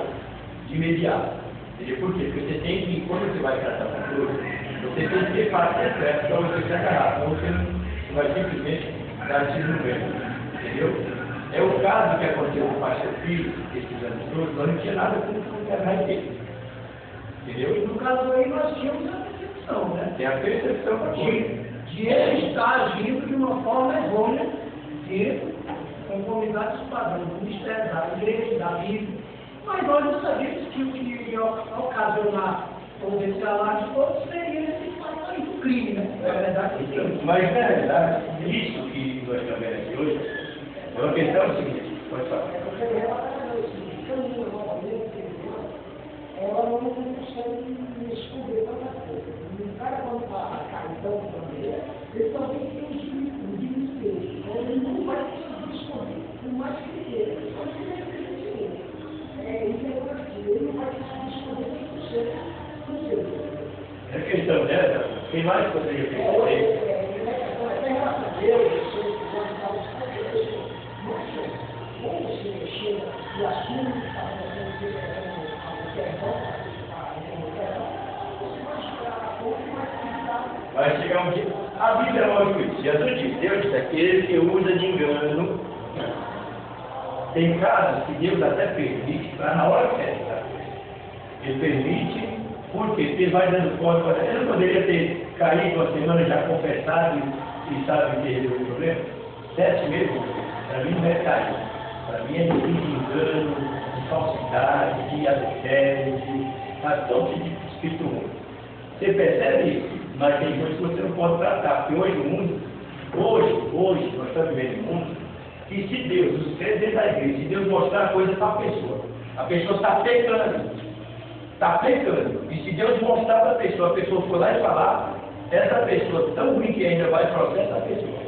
de imediato. Entendeu? Por quê? Porque você tem que, quando você vai tratar uma coisa, você tem que ter parte de certo para você se agarrar, então você não vai simplesmente dar tiro no vento. Entendeu? É o caso que aconteceu com o pastor Filho, esses anos todos, nós não tinha nada com o atrás dele. Entendeu? E no caso aí nós tínhamos a percepção, né? Tem a percepção para coisa. De ele estar agindo de uma forma errônea, de conformidade dos padrões do Ministério, da Igreja, da Bíblia. Mas nós não sabíamos que o que ia ocasionar ou esse alarde todo seria esse fato do crime, né? É verdade que sim. Mas, na verdade, isso que nós estamos vendo aqui hoje, é uma questão seguinte, pode falar. Ela não consegue descobrir tanta coisa. O cara, quando está caidão também, ele também tem um desespero. Então, ele não vai conseguir descobrir o mais que ele queira. Ele só tem esse isso é positivo. Ele não vai conseguir descobrir 100% do seu. A questão dessa, quem mais poderia perceber? Até graças a Deus, você pode estar os cabelos, como você mexer e assume que está acontecendo vai chegar um dia. A Bíblia é lógico isso. Jesus disse, Deus disse, aquele que usa de engano. Tem casos que Deus até permite para na hora certa. Ele permite, porque ele vai dando conta. Ele não poderia ter caído uma semana já confessado e sabe que resolveu o problema? 7 meses. Para mim não é cair. Para mim é de engano, de falsidade, de adultério, de todo tipo de espírito ruim. Você percebe isso? Mas tem coisas que você não pode tratar, porque hoje o mundo, hoje nós estamos vivendo um mundo que se Deus, os crentes dentro da igreja, se Deus mostrar a coisa para a pessoa está pecando. Está pecando. E se Deus mostrar para a pessoa for lá e falar, essa pessoa tão ruim que ainda vai processar a pessoa.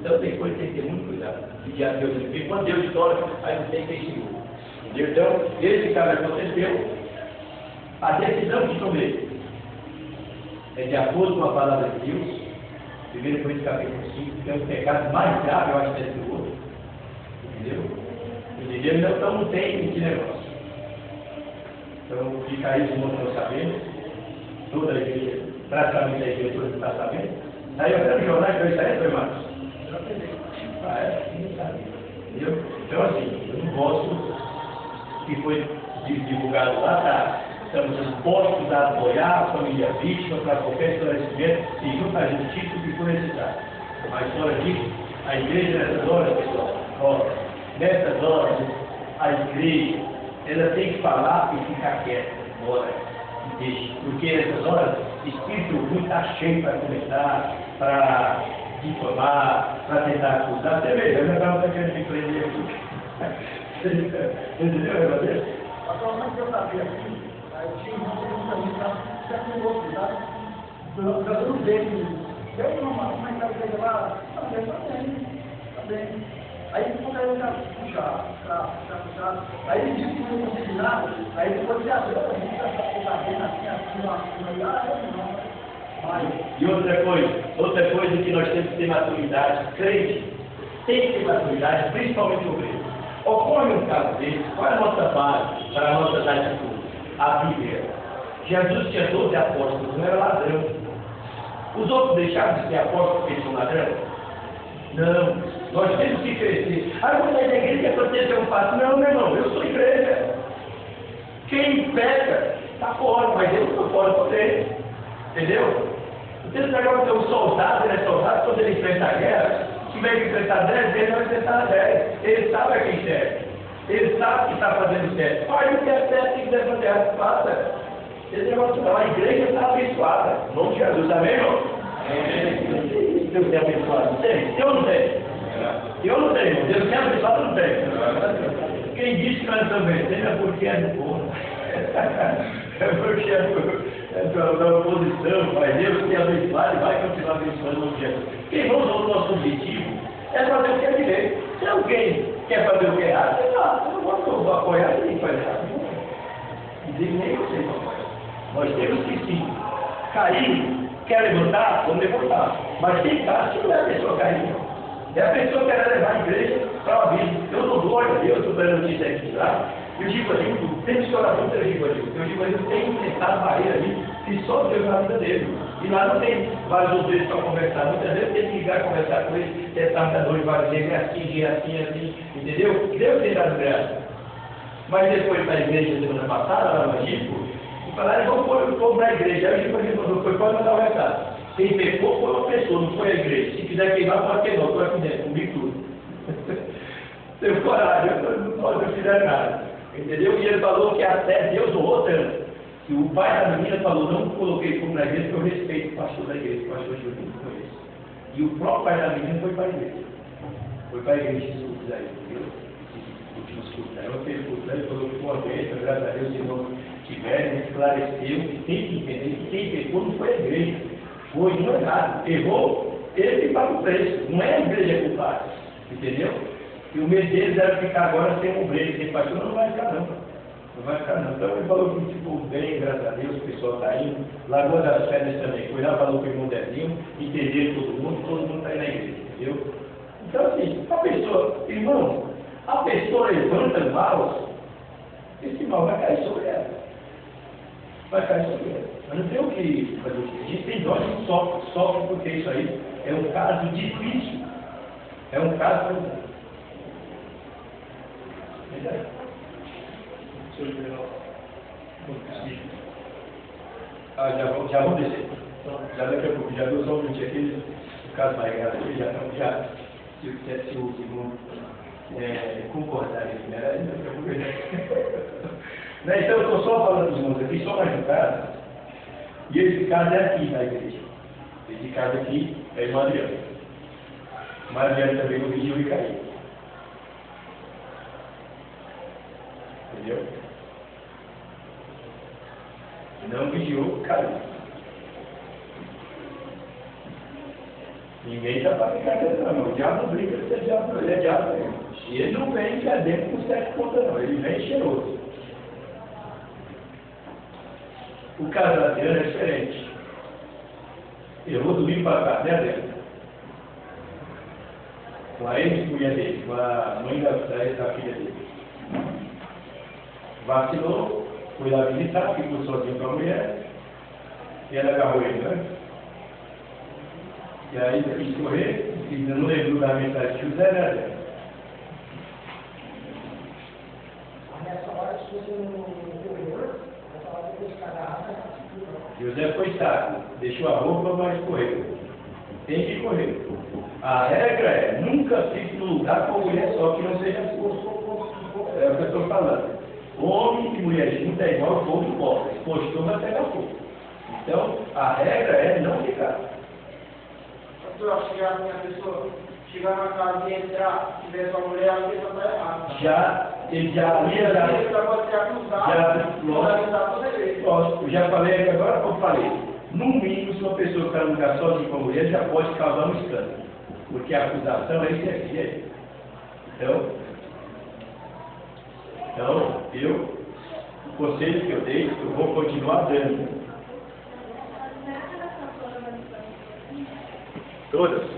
Então tem coisa que tem que ter muito cuidado. Pedir a Deus, porque quando Deus estoura, aí não tem quem segura. Entendeu? Então, esse caso aconteceu, a decisão que tomei é de acordo com a palavra de Deus. 1 Coríntios capítulo 5, que é um pecado mais grave, eu acho, desse do outro. Entendeu? Entendeu? Então não tem esse negócio. Então fica aí, os irmãos estão sabendo. Toda a igreja, praticamente a igreja toda está sabendo. Aí eu quero jornal que eu saí, foi Marcos? Ah, é? Não sabe. Entendeu? Então assim, eu não gosto que foi divulgado lá, tá? Estamos dispostos a apoiar a família vítima para qualquer esclarecimento e junto à justiça que for necessário. Mas fora disso, a igreja nessas horas, pessoal, nessas horas, a igreja, ela tem que falar e ficar quieta, embora, e deixe. Porque nessas horas, o espírito ruim está cheio para comentar, para difamar, para tentar acusar. Você vê, eu já estava querendo me prender aqui. Entendeu, verdadeiro? Atualmente eu sabia aqui. Aí tinha um monte de tá com outro, tá? Dando dele. Eu não, como é que tá o dele lá? Tá bem. Aí quando ele já puxar. Aí ele disse que não consegui nada. Aí depois ele abriu a gente, já tá vendo assim, não. E outra coisa que nós temos que ter maturidade, crente, tem que ter maturidade, principalmente o crente. Ocorre um caso desse, qual é a nossa base para a nossa atitude? A Bíblia. Jesus tinha 12 apóstolos, não era ladrão. Os outros deixaram de ser apóstolos porque eles são ladrão? Não. Nós temos que crescer. Ah, eu vou sair da igreja que aconteceu um fato. Não, meu irmão, eu sou igreja. Quem peca, está fora, mas eu estou fora também. Entendeu? Então, esse negócio de um soldado, ele é soldado, quando ele enfrenta a guerra, se tiver que enfrentar 10 vezes, vai enfrentar 10. Ele sabe a quem serve. Ele sabe que está fazendo certo. Faz o que é certo e que deve fazer errado, faça. Esse negócio não, a igreja está abençoada. Em nome de Jesus, amém, irmão? Deus tem abençoado. Tem? Eu não tenho. Eu não tenho. Deus tem abençoado, eu não tenho. Quem disse que nós estamos vencendo é porque é do povo. É porque é da oposição, mas Deus tem abençoado e vai continuar abençoando o Jesus. Quem não usou o nosso objetivo é fazer o que é direito. Se alguém quer fazer o que é errado, eu não vou apoiar ninguém faz errado. Nem vocês vão apoiar. Nós temos que sim. Cair, quer levantar? Vamos levantar. Mas quem está, se não é a pessoa cair, não. É a pessoa que quer levar a igreja para o abismo. Eu não dou, olha, eu estou dando notícia aqui, tá? Eu digo ali, tem que orar muito, eu digo ali, tem que tentar barreira ali, que só Deus na vida dele. E lá não tem vários outros deles para conversar. Muitas vezes tem que ligar, conversar com ele, tentar dar dor de vários vezes, assim, entendeu? Deus tem dado graça. Mas depois da igreja semana passada, lá no Egito, e falaram, vamos pôr o povo na igreja. Aí o Egito falou, pode mandar o recado. Quem pecou foi uma pessoa, não foi a igreja. Se quiser queimar, pode queimar, estou aqui dentro, comigo tudo. Tenho coragem, eu não posso fizer nada. Entendeu? E ele falou que até Deus honrou tanto. Que o pai da menina falou, não coloquei fogo na igreja, porque eu respeito o pastor da igreja, o pastor de Juninho conhece. E o próprio pai da menina foi para a igreja. Foi para a igreja de cultos aí, entendeu? Esses últimos cultos aí. Eu fiz cultos aí, ele falou que foi uma bênção, graças a Deus, os irmãos tiveram, esclareceu, que tem que entender que quem pecou não foi a igreja. Foi, não é nada. Errou, ele que paga o preço. Não é a igreja culpada. Entendeu? E o medo deles era ficar agora sem um break, sem pastor, não vai ficar não. Não vai ficar não. Então ele falou que ficou bem, graças a Deus, o pessoal está indo. Lagoa das Pedras também. Foi lá, falou com o irmão Dezinho, entenderam todo mundo está aí na igreja, entendeu? Então assim, a pessoa, irmão, a pessoa levanta mal, esse mal vai cair sobre ela. Vai cair sobre ela. Mas não tem o que fazer. A gente tem dó que sofre porque isso aí é um caso difícil. É um caso. Verdade. Já vamos descer. Já daqui a pouco, já deu só um minutinho aqui, o caso mais grave aqui, já se o segundo concordar aqui, né? Então eu estou só falando dos irmãos aqui, só mais um caso. E esse caso é aqui na igreja. Esse caso aqui é irmã Adriana. Irmã Adriana também não vigiou e caiu. Entendeu? Não vigiou, caiu. Ninguém está para brincadeira, não. O diabo não brinca, ele é diabo mesmo. E ele não vem dentro com 7 pontas, não. Ele vem cheiroso. O caso da Adriana é diferente. Eu vou domingo para casa, né, Adriana? Com a ex-mulher dele, com a mãe da filha dele. Vacilou, foi lá visitar, ficou sozinho com a mulher, e ela agarrou ele, né? E aí ele quis correr, e não lembrou da mensagem de José, né, Adriana? Nessa hora, se você não correu, nessa hora você escada. José foi sábio, deixou a roupa, mas correu. Tem que correr. A regra é, nunca fique no lugar com a mulher só, que não seja exposto. É o que eu estou falando. Homem e mulher junta é igual fogo de bola. Expostou, vai pegar fogo. Então, a regra é não ficar. Pastor, chegar a pessoa, chegar na casa e entrar, se tiver sua mulher, a pessoa está errada. Ele já pode ser acusado, lógico, já falei aqui agora, como falei, no mínimo, se uma pessoa está no lugar sozinha com a mulher, já pode causar um escândalo, porque a acusação é isso aqui. Então, o conselho que eu dei, eu vou continuar dando. Todas?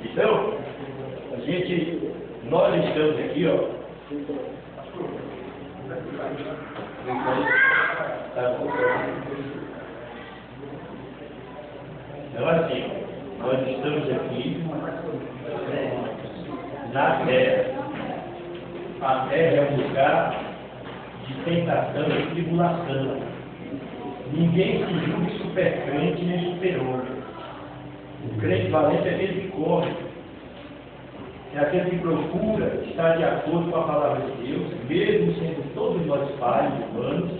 Então, nós estamos aqui, ó. Então, assim, nós estamos aqui na terra. A terra é um lugar de tentação e tribulação. Ninguém se julgue super crente nem superior. O crente valente é aquele que corre. É aquele que procura estar de acordo com a palavra de Deus, mesmo sendo todos nós falhos humanos,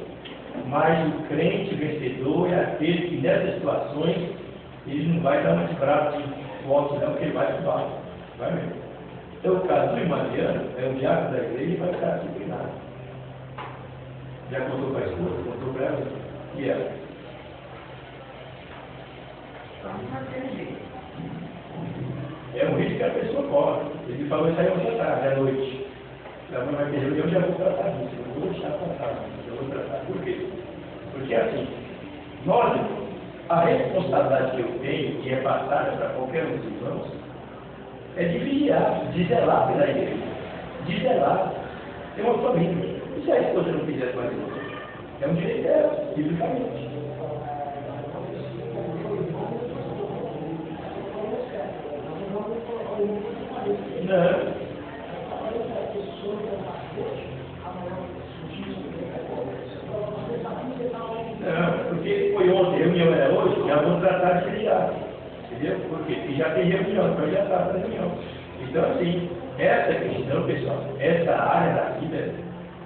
mas o crente vencedor é aquele que nessas situações ele não vai dar mais bravo de forte, não, porque ele vai embora. Vai mesmo. Então o caso do irmão Adriano é o diácono da igreja e vai ficar disciplinado. Já contou para a esposa, contou para ela, e ela? É um risco que a pessoa corre. Ele falou isso aí hoje à tarde, à noite. A mãe vai ter eu já vou tratar disso, eu não vou deixar passar, eu vou tratar. Por quê? Porque assim, nós, a responsabilidade que eu tenho, que é passada para qualquer um dos irmãos, é de vigiar, de zelar pela igreja, de zelar. Tem uma família. E se a esposa não fizesse mais isso? É um direito dela, biblicamente. Não. Não, porque foi ontem, reunião era hoje, já vamos tratar de feriado. Entendeu? Porque já tem reunião, então já está na reunião. Então, assim, essa questão, pessoal, essa área da vida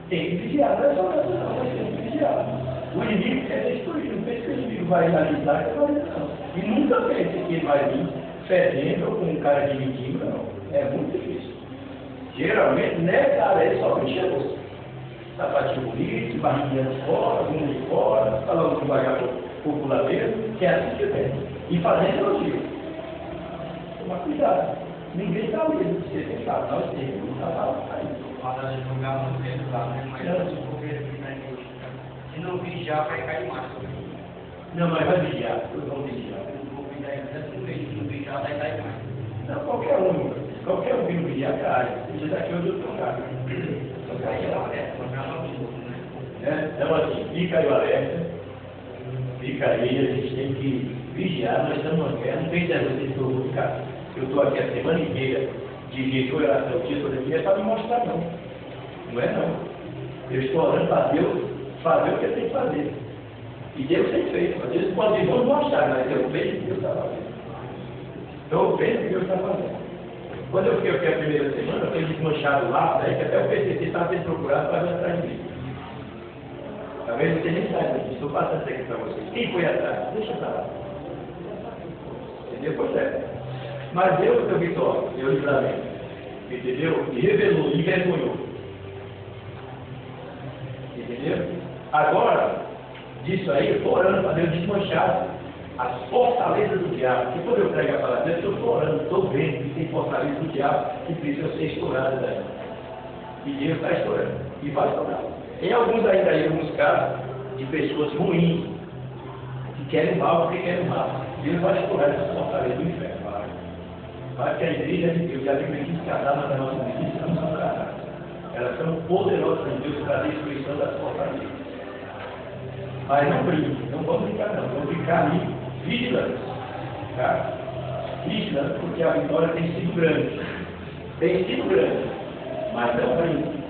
tem que vigiar, não é só essa, não, mas tem que vigiar. O inimigo quer destruir, não pensa que o inimigo vai ajudar, não. E nunca pensa que ele vai vir fedendo ou com um cara de mendigo, não. É muito difícil. Geralmente, nessa área ele só enche a bolsa. Sapatinho bonito, barriguinha de fora, bunda de fora, falando com devagar popular mesmo, que é assim que vem. E fazendo elogio. Toma cuidado. Ninguém está livre de ser tentado. Nós temos que estar lá. Para julgar no tempo lá, né? Mas se não vigiar, vai cair mais. Não, mas vai vigiar. Vamos vigiar. Se não vigiar, vai cair mais. Não, qualquer um que não vigiar cai. Isso daqui hoje eu estou caro. Então, assim, fica aí o alerta. Fica aí, a gente tem que vigiar. Nós estamos numa guerra. Não tem certeza que eu vou ficar. Eu estou aqui a semana inteira de jejum e oração, título de é para me mostrar, não. Não é não. Eu estou orando para Deus fazer o que ele tem que fazer. E Deus tem feito. Às vezes pode ir não mostrar, mas eu vejo o que Deus está fazendo. Então eu vejo o que Deus está fazendo. Quando eu fiquei aqui a primeira semana, eu fui desmanchado lá, daí que até o PCC estava sendo procurado para vir atrás de mim. Talvez você nem saiba disso, estou passando isso aqui para vocês. Quem foi atrás? Deixa para lá. Entendeu? Pois é. Mas Deus deu vitória, deu livramento. Entendeu? E revelou, e vergonhou. Entendeu? Agora, disso aí, eu estou orando para Deus desmanchar as fortalezas do diabo. Porque quando eu prego a palavra de Deus, eu estou orando, estou vendo que tem fortalezas do diabo que precisam ser estouradas daí. E Deus está estourando. E vai estourar. Tem alguns ainda aí, alguns casos, de pessoas ruins, que querem mal porque querem mal. Deus vai estourar essas fortalezas do inferno. Vai que a igreja de Deus, e a Bíblia diz que as armas da nossa justiça não são carnais. Elas são poderosas em Deus para a destruição das fortalezas. Mas não brinque, não vamos brincar não, vamos ficar ali vigilantes. Tá? Vigilantes, porque a vitória tem sido grande. Tem sido grande. Mas não brinque.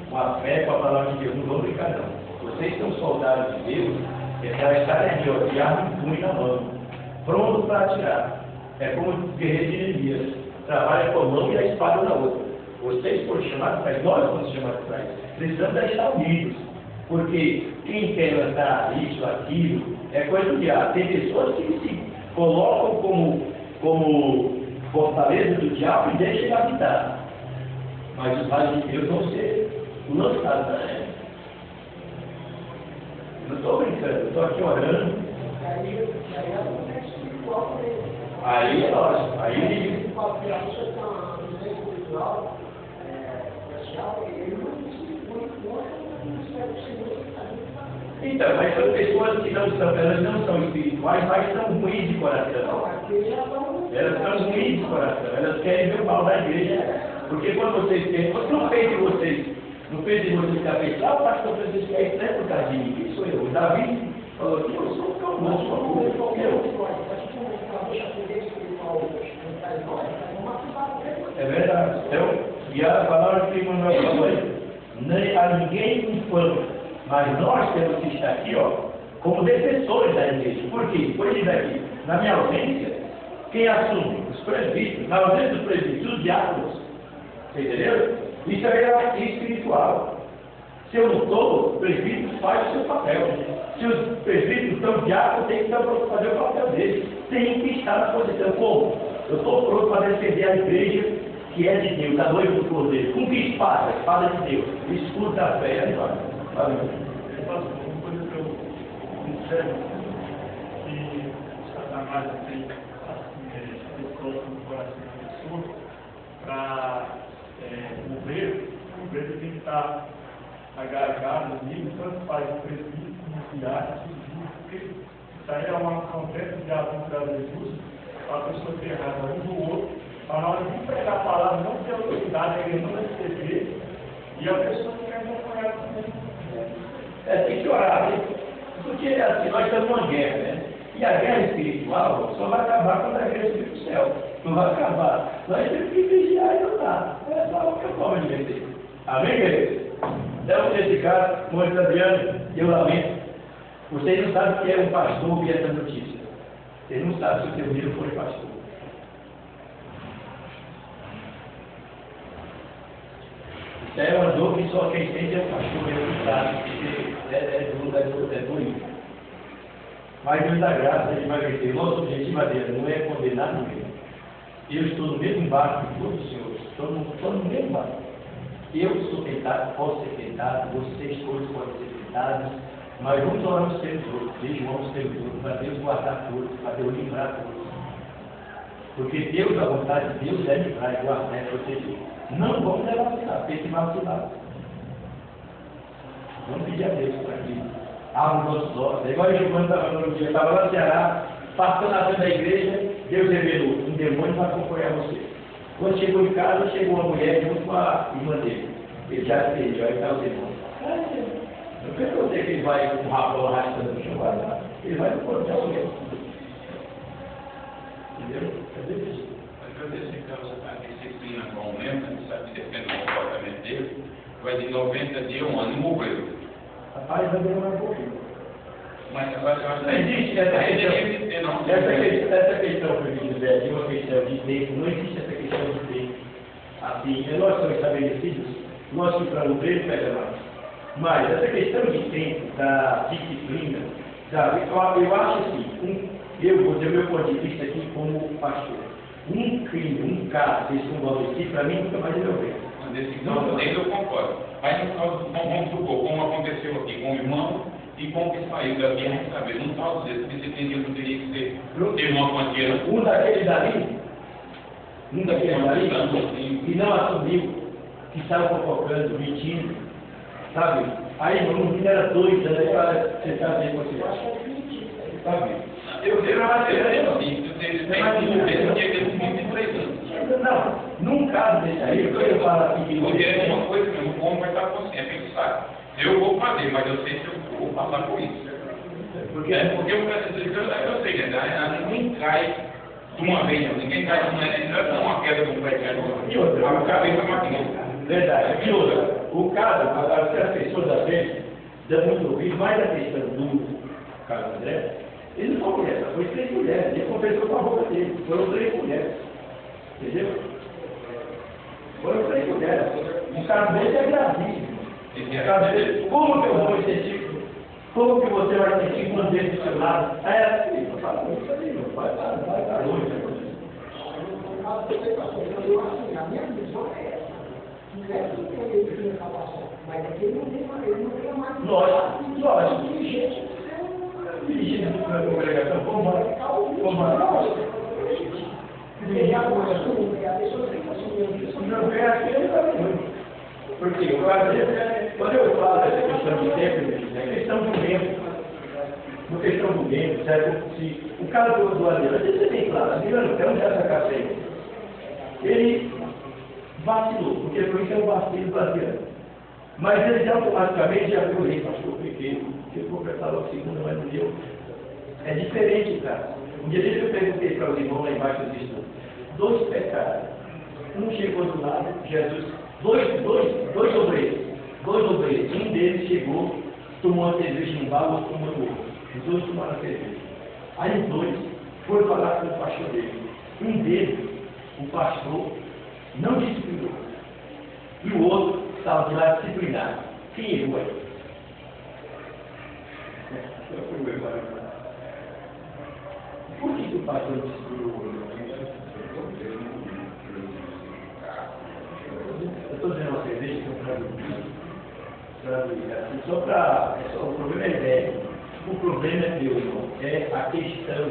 Com a fé, com a palavra de Deus, não vamos brincar não. Vocês são soldados de Deus, é para estar ali, ó, de arma e punho na mão, pronto para atirar. É como o guerreiro de Neemias, trabalha com a mão e a espada na outra. Vocês foram chamados para isso, nós fomos chamados para isso. Precisamos estar unidos, porque quem quer lançar isso, aquilo, é coisa do diabo. Tem pessoas que se colocam como fortaleza do diabo e deixam ele habitar. Mas os raios de Deus vão ser lançados na terra. Eu não estou brincando, eu estou aqui orando. Aí é lógico, aí então, mas são pessoas que não são, elas não são espirituais, mas são ruins de coração. Elas são ruins de coração, elas querem ver o mal da igreja. Porque quando vocês têm, não fez de vocês que a pessoa, o pastor Francisco é isso, não é por causa de mim, quem sou eu? O Davi falou que eu sou o cão, não sou eu. É verdade. Então, e a palavra que Manuel falou aí, nem a ninguém infame, mas nós temos que estar aqui, ó, como defensores da igreja. Por quê? Por isso daqui, na minha ausência, quem assume? Os presbíteros. Na ausência dos presbíteros, os diáconos. Você entendeu? Isso é espiritual. Se eu não estou, o presbítero faz o seu papel. Se os presbíteros estão diáconos, tem que estar pronto para fazer o papel deles. Tem que estar na posição. Como? Eu estou pronto para defender a igreja que é de Deus, a noiva do Cordeiro. Com que espada? A espada de Deus. O escudo da fé. Aí vai. Valeu. Uma coisa que eu observo que Satanás tem colocado no coração da pessoa para mover, o preso tem que estar agregado no nível, tanto faz o presbítero como o diácono, porque isso aí é uma conversa de avanço para Jesus, para a pessoa ter razão um do outro, para na hora de pregar a palavra não ter autoridade, ele não receber, e a pessoa não quer acompanhar também. Tem que orar, né? Porque assim, nós estamos numa guerra, né? E a guerra espiritual só vai acabar quando a igreja subir para o céu. Não vai acabar. Nós temos que vigiar e orar. É só o que eu forma de vencer. Amém, querido? Então, nesse caso, Moisés Adriano, eu lamento. Vocês não sabem o que é um pastor ouvir essa notícia. Vocês não sabem se o seu filho foi pastor. Isso é uma dor que só quem sente é o pastor, ele não sabe, porque é doído. Mas Deus dá graça, ele vai vencer. Nosso objetivo dele não é condenar ninguém. Eu estou no mesmo barco que todos os senhores, estou no mesmo barco. Eu sou tentado, posso ser tentado, vocês todos podem ser tentados, mas vamos orar uns pelos outros, jejuamos pelos outros, para Deus guardar todos, para Deus livrar todos. Porque Deus, a vontade de Deus é livrar e guardar e proteger. Não vamos vacilar, tem que vacilar. Vamos pedir a Deus para que abra os nossos olhos. Igual o Giovanni estava falando, eu estava lá no Ceará, passando na frente da igreja, Deus revelou, um demônio vai acompanhar você. Quando chegou em casa, chegou uma mulher junto com a irmã dele. Ele já fez, aí está o demônio. Eu perguntei que ele vai com o rapão arrastando no chão, vai lá. Ele vai no corpo de alguém. Entendeu? Cadê isso? Agradecer a causa da disciplina. vai de 90 dias a um ano, morreu. Rapaz, vai demorar um pouquinho. Mas eu acho Não existe essa questão que eu quis dizer, de uma questão de tempo, não existe essa questão de tempo. Assim, nós somos estabelecidos, nós que para o breve pega mais. Mas essa questão de tempo, da disciplina, eu acho assim, eu vou dizer o meu ponto de vista aqui como pastor. Um crime, um caso desse como aqui, para mim nunca mais resolveu. Nesse caso, eu concordo. Aí no caso, vamos supor, como aconteceu aqui com o irmão e com o que saiu daqui, a gente sabe, num caso desse, você entendia que teria que ter uma quantia. Um daqueles dali, e não assumiu que estava fofocando, mentindo, sabe? Aí o menino era doido, aí fala, você está bem com você. Sabe? Eu não acho não, num caso desse aí, eu falo assim, porque é uma coisa mesmo, o homem vai estar consciente, ele sabe. Eu vou fazer, mas eu sei que eu vou passar por isso. Porque eu sei, né? Ninguém cai de uma vez, ninguém cai de uma queda de um prédio. E outra, a cabeça é máquina. Verdade. E outra, o caso, as pessoas às vezes dão muito ouvido, mais a questão do Carlos André, ele não foi mulher, foi 3 mulheres, ele confessou com a roupa dele, foram 3 mulheres. Entendeu? Foram 3 mulheres. Um caso dele é gravíssimo. Como que eu vou me sentir? Como que você vai sentir quando ele do seu lado? Aí ela assim, não fala isso aí, não vai estar longe. A minha visão é essa. Não é que ele tem reclamação, mas é que ele não tem mais. Lógico. Dirigente da congregação, como não é aquele também. Porque quando eu falo dessa questão de tempo, é questão do tempo. Uma questão do tempo, certo? Se o cara do Adriano, você tem claro, Adriano, quero já sacar sempre. Ele vacilou, porque por isso é um vacilo do Adriano. Mas ele automaticamente já viu o rei, pastor pequeno, que eu vou prestar logo segunda, mas não deu. É diferente, cara. Um dia eu perguntei para os irmãos lá embaixo do estudo. 2 pecados. Um chegou do lado, Jesus. Dois obreiros. Um deles chegou, tomou uma cerveja num bar, o outro tomou no outro. Os dois tomaram a cerveja. Aí os dois foram falar com o pastor dele. Um deles, o pastor, não disciplinou. E o outro estava de lá disciplinado. Quem errou aí? Por que o pastor disciplinou? Eu estou dizendo uma cerveja que eu traduzi. O problema é velho. O problema é meu, irmão. É a questão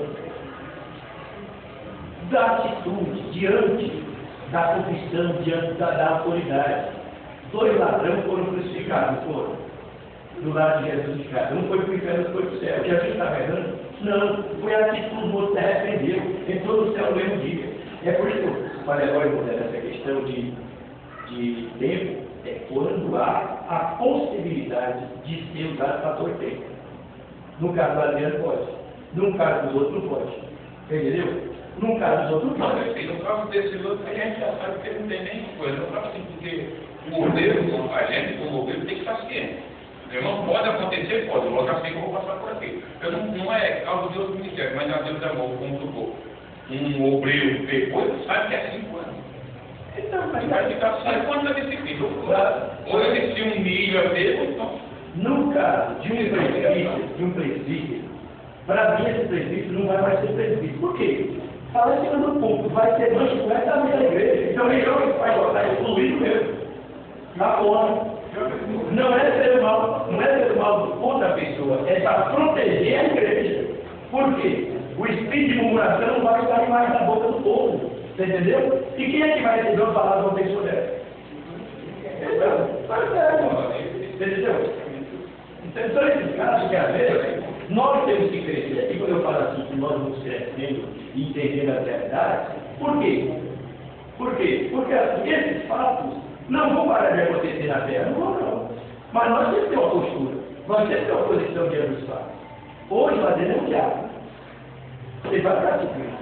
da atitude diante da confissão, diante da autoridade. 2 ladrões foram crucificados, foram. Do lado de Jesus de casa. Um foi para o inferno, outro foi para o céu. Jesus estava errando? Não. Foi a atitude, o outro se arrependeu. Entrou no céu no mesmo dia. É por isso que eu falei agora, essa questão de tempo, é quando há a possibilidade de ser usado fator tempo. No caso do Adriano pode. No caso dos outros não pode. Entendeu? No caso dos outros não pode. No caso desse outro, a gente já sabe que ele não tem nem coisa. No caso assim, porque o modelo, a gente, como modelo, tem que estar ciente. Não pode acontecer, pode. Logo assim que eu vou passar por aqui. Não é causa de outro ministério, mas a Deus é amor, como tu for. Um obreiro pecou, ele sabe que é 5 anos. Então, mas vai ficar 5 anos na disciplina. Ou ele se humilha a Deus, então. No caso de um presbítero, para mim esse presbítero não vai mais ser presbítero. Por quê? Fala em cima do ponto, vai ser mancho completamente da igreja. Então ele vai botar excluído mesmo. Na fora. Não é ser mal contra a pessoa, é para proteger a igreja. Por quê? O espírito de murmuração não vai sair mais da boca do povo. Você entendeu? E quem é que vai receber uma palavra de uma pessoa dessa? Entendeu? Então, esses casos que às vezes nós temos que crescer. E quando eu falo assim, que nós vamos crescendo e entendendo as realidades, por quê? Porque assim, esses fatos não vão parar de acontecer na Terra, não. Mas nós temos que ter uma postura, nós temos que ter uma posição diante dos fatos. Hoje vai denunciar. Você vai para a disciplina.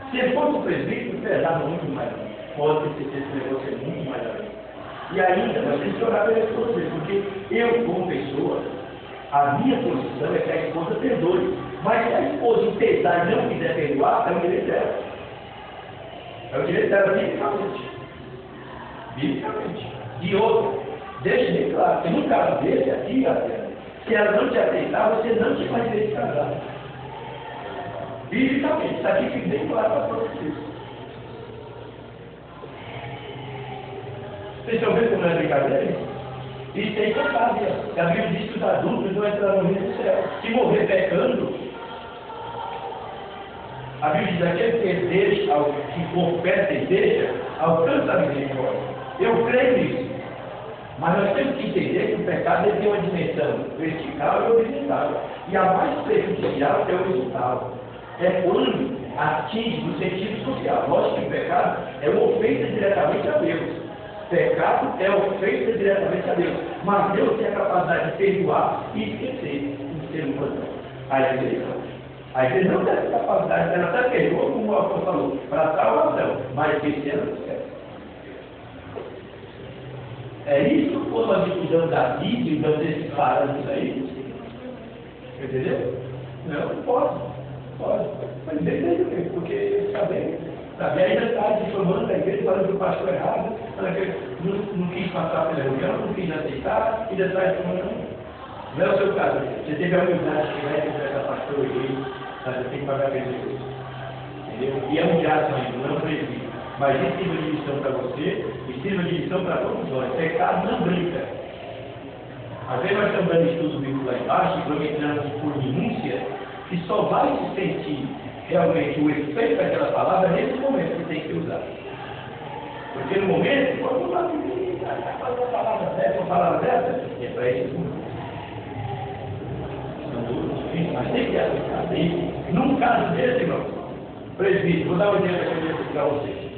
Se ele fosse o presbítero, pesava muito mais. Pode ter certeza que esse negócio é muito mais além. E ainda, nós temos que orar pela esposa dele, porque eu, como pessoa, a minha posição é que a esposa perdoe. Mas se a esposa intentar e não quiser perdoar, é o direito dela. É o direito dela biblicamente. Biblicamente. E outro, deixe bem claro, que no caso desse aqui, se ela não te aceitar, você não te faz direito de casar. Biblicamente, isso aqui fica bem claro para todos vocês. Vocês estão vendo como não é brincadeira? Isso tem contado. A Bíblia diz que os adultos não entrarão no reino do céu. Se morrer pecando, a Bíblia diz aquele que deseja, que confessa e deseja, alcança a misericórdia. Eu creio nisso. Mas nós temos que entender que o pecado tem uma dimensão vertical e horizontal. E a mais prejudicial é o horizontal. É quando atinge no sentido social. Lógico que o pecado é uma ofensa diretamente a Deus. Pecado é ofensa diretamente a Deus. Mas Deus tem a capacidade de perdoar e esquecer o ser humano. A igreja não. A igreja não tem essa capacidade. Ela até perdoa, como o autor falou, para salvação. Mas esquecer ela não esquece. É isso quando nós estudamos da Bíblia e damos esses parâmetros aí. Entendeu? Não pode. Pode. Mas entendeu mesmo, porque sabemos. Sabe? Ainda está difamando a igreja, falando que o pastor é errado, falando que não quis passar pela reunião, não quis aceitar, e ainda está difamando. Não é o seu caso. Você teve a humildade que vai ter essa pastor e você tem que pagar a pessoa. Entendeu? E é um diácono ainda, não presbítero. Mas isso sirva de lição para você e sirva de lição para todos nós. Pecado não brinca. Às vezes nós estamos dando estudo bíblico lá embaixo e vamos entrando por minúcia que só vai se sentir realmente o efeito daquela palavra nesse momento que tem que usar. Porque no momento, quando lá está falando uma palavra dessa, é para esse momento. São duros, mas tem que aplicar. E num caso desse, irmão, presbítero, vou dar um exemplo aqui para vocês.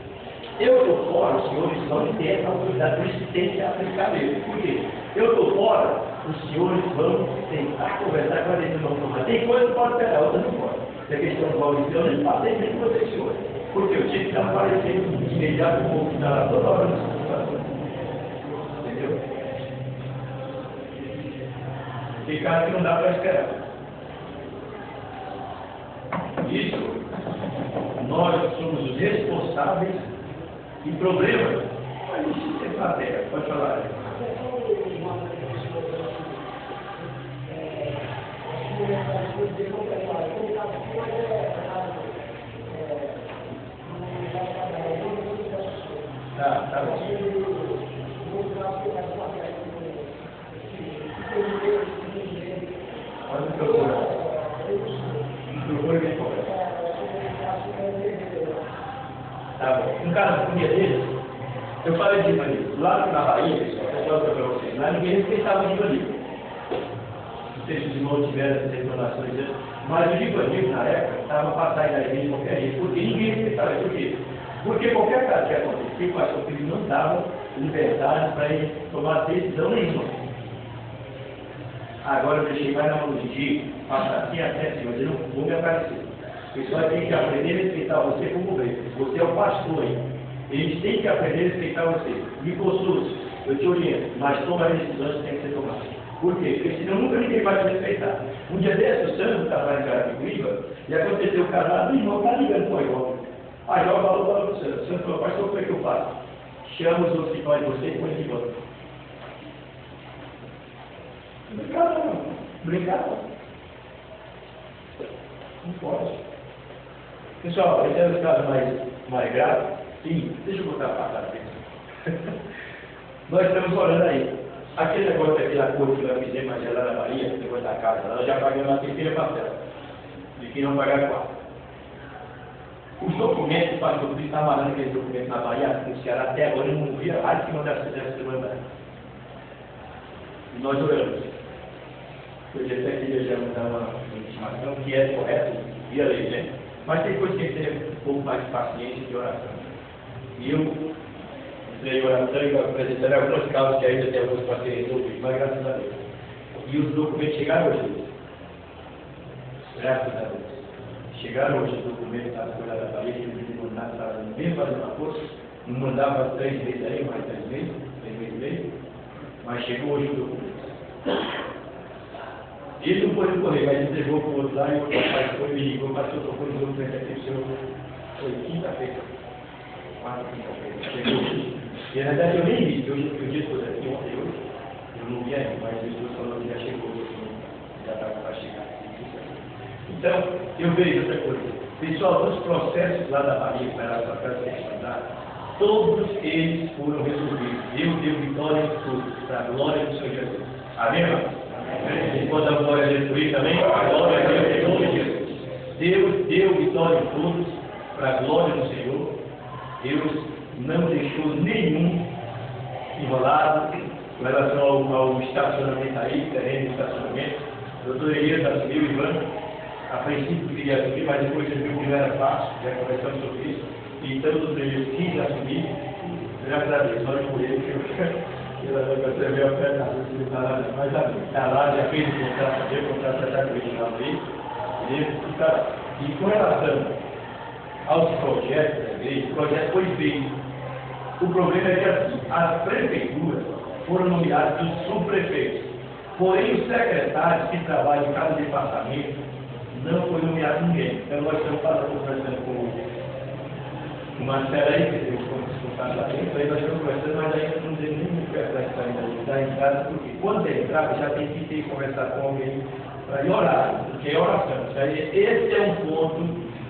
Eu estou fora, os senhores vão ter a autoridade, por isso tem que aplicar mesmo. Por quê? Eu estou fora, os senhores vão tentar conversar com a gente, não. Tem coisa que pode pegar, outra não pode. Se a questão do Maurício, eu nem passei nem com vocês, senhores. Porque eu tive que aparecer de imediato com o povo que está lá toda hora nessa situação. Entendeu? Tem caso que não dá para esperar. Isso, nós somos os responsáveis e problemas. Mas isso tem plateia, pode falar. Tá bom. Pode procurar. Procura quem for. Tá bom. Um caso, um dia desses, eu falei de Ivanildo. Lá na Bahia, pessoal, eu falo para vocês, lá ninguém respeitava o Ivanildo. Não sei se os irmãos tiveram essas informações, mas o Ivanildo, na época, estava passando na igreja de qualquer jeito, porque ninguém respeitava. Por quê? Porque qualquer caso que acontecia, o pastor Felipe não dava liberdade para ele tomar decisão nenhuma. Agora eu deixei mais na mão do dia, passar assim até assim, mas eu não vou me aparecer. O pessoal tem que aprender a respeitar você como rei. Você é o pastor, hein? Eles têm que aprender a respeitar você. Me consulte, eu te oriento, mas toma as decisões que tem que ser tomadas. Por quê? Porque senão nunca ninguém vai te respeitar. Um dia desse, o Sandro estava em Carapicuíba e aconteceu o casado, o irmão está ligando com o irmão. Aí eu falou para o Sandro. O Sandro falou, pastor, como é que eu faço? Chama os outros que estão de você e põe de volta. Brincar não. Brincar não. Não pode. Pessoal, esse é o caso mais grave. Sim, deixa eu botar a passada aqui. Nós estamos orando aí. Aquele negócio daquela coisa que nós fizemos lá na Bahia, depois da casa, nós já pagamos a terceira parcela. De que não pagar quatro. Os documentos, o pastor Cristo está mandando aqueles documentos na Bahia, no Ceará, até agora eu não via a que mandasse essa mandar. E nós oramos. Hoje até que desejamos dar uma intimação que é correto, via lei, né? Mas tem coisa que tem que ter um pouco mais de paciência de oração. E eu entrei em oração e apresentando alguns casos que ainda tem alguns para serem resolvidos, mas graças a Deus. E os documentos chegaram hoje. Graças a Deus. Chegaram hoje os documentos da Folha da Bahia, que o tribunal estava mesmo fazendo uma força, não mandava 3 meses aí, mais 3 meses e meio, mas chegou hoje o documento. Ele não pôde correr, mas ele levou para o outro lá e o outro rapaz foi e me ligou, pastor, eu estou com o documento aqui, o senhor foi quinta-feira, quinta-feira, chegou hoje. E na verdade eu nem vi, porque hoje o dia todo aqui, ontem hoje, eu não vi ainda, mas Jesus falou que já chegou hoje, já estava para chegar. Então, eu vejo outra coisa. Pessoal, dos processos lá da Maria, para ela para se estudar, todos eles foram resolvidos. Deus deu vitória em tudo, para a glória do Senhor Jesus. Amém, irmão? E quando a glória destruir também, a glória a Deus em nome de Jesus. Deus deu vitória em todos, para a glória do Senhor. Deus não deixou nenhum enrolado com relação ao estacionamento aí, terreno de estacionamento. O doutor Elias assumiu, Ivan. A princípio queria assumir, mas depois ele viu que não era fácil, já conversamos sobre isso. E então o doutor Elias quis assumir. Graças a Deus, olha por ele, que ele vai ver a perna, mas está lá, já fez o contrato já está original dele. E com relação aos projetos da igreja, o projeto foi feito. O problema é que assim, as prefeituras foram nomeadas dos subprefeitos. Porém, os secretários que trabalham em cada departamento não foi nomeado ninguém. Então, nós estamos conversando com o Marcelo aí, que tem como responsável lá dentro, aí nós estamos conversando, mas ainda não temos nem muito perto da entrada, porque quando ele entrava, já tem que ter que conversar com alguém para ir orar, porque é oração. Esse é um ponto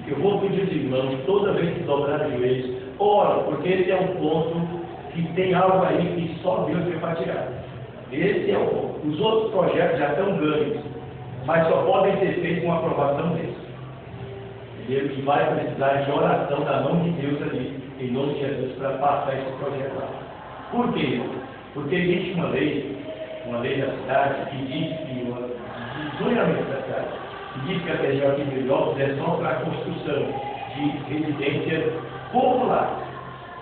que eu vou pedir aos irmãos, toda vez que dobrar os joelhos, ora, porque esse é um ponto que tem algo aí que só Deus veio para tirar. Esse é o ponto. Os outros projetos já estão ganhos, mas só podem ser feitos com a aprovação deles. E vai precisar de oração da mão de Deus ali, em nome de Jesus, para passar esse projeto lá. Por quê? Porque existe uma lei da cidade, que diz que, zonamento da cidade, que diz que a TJ de Brilhópolis é só para a construção de residência popular.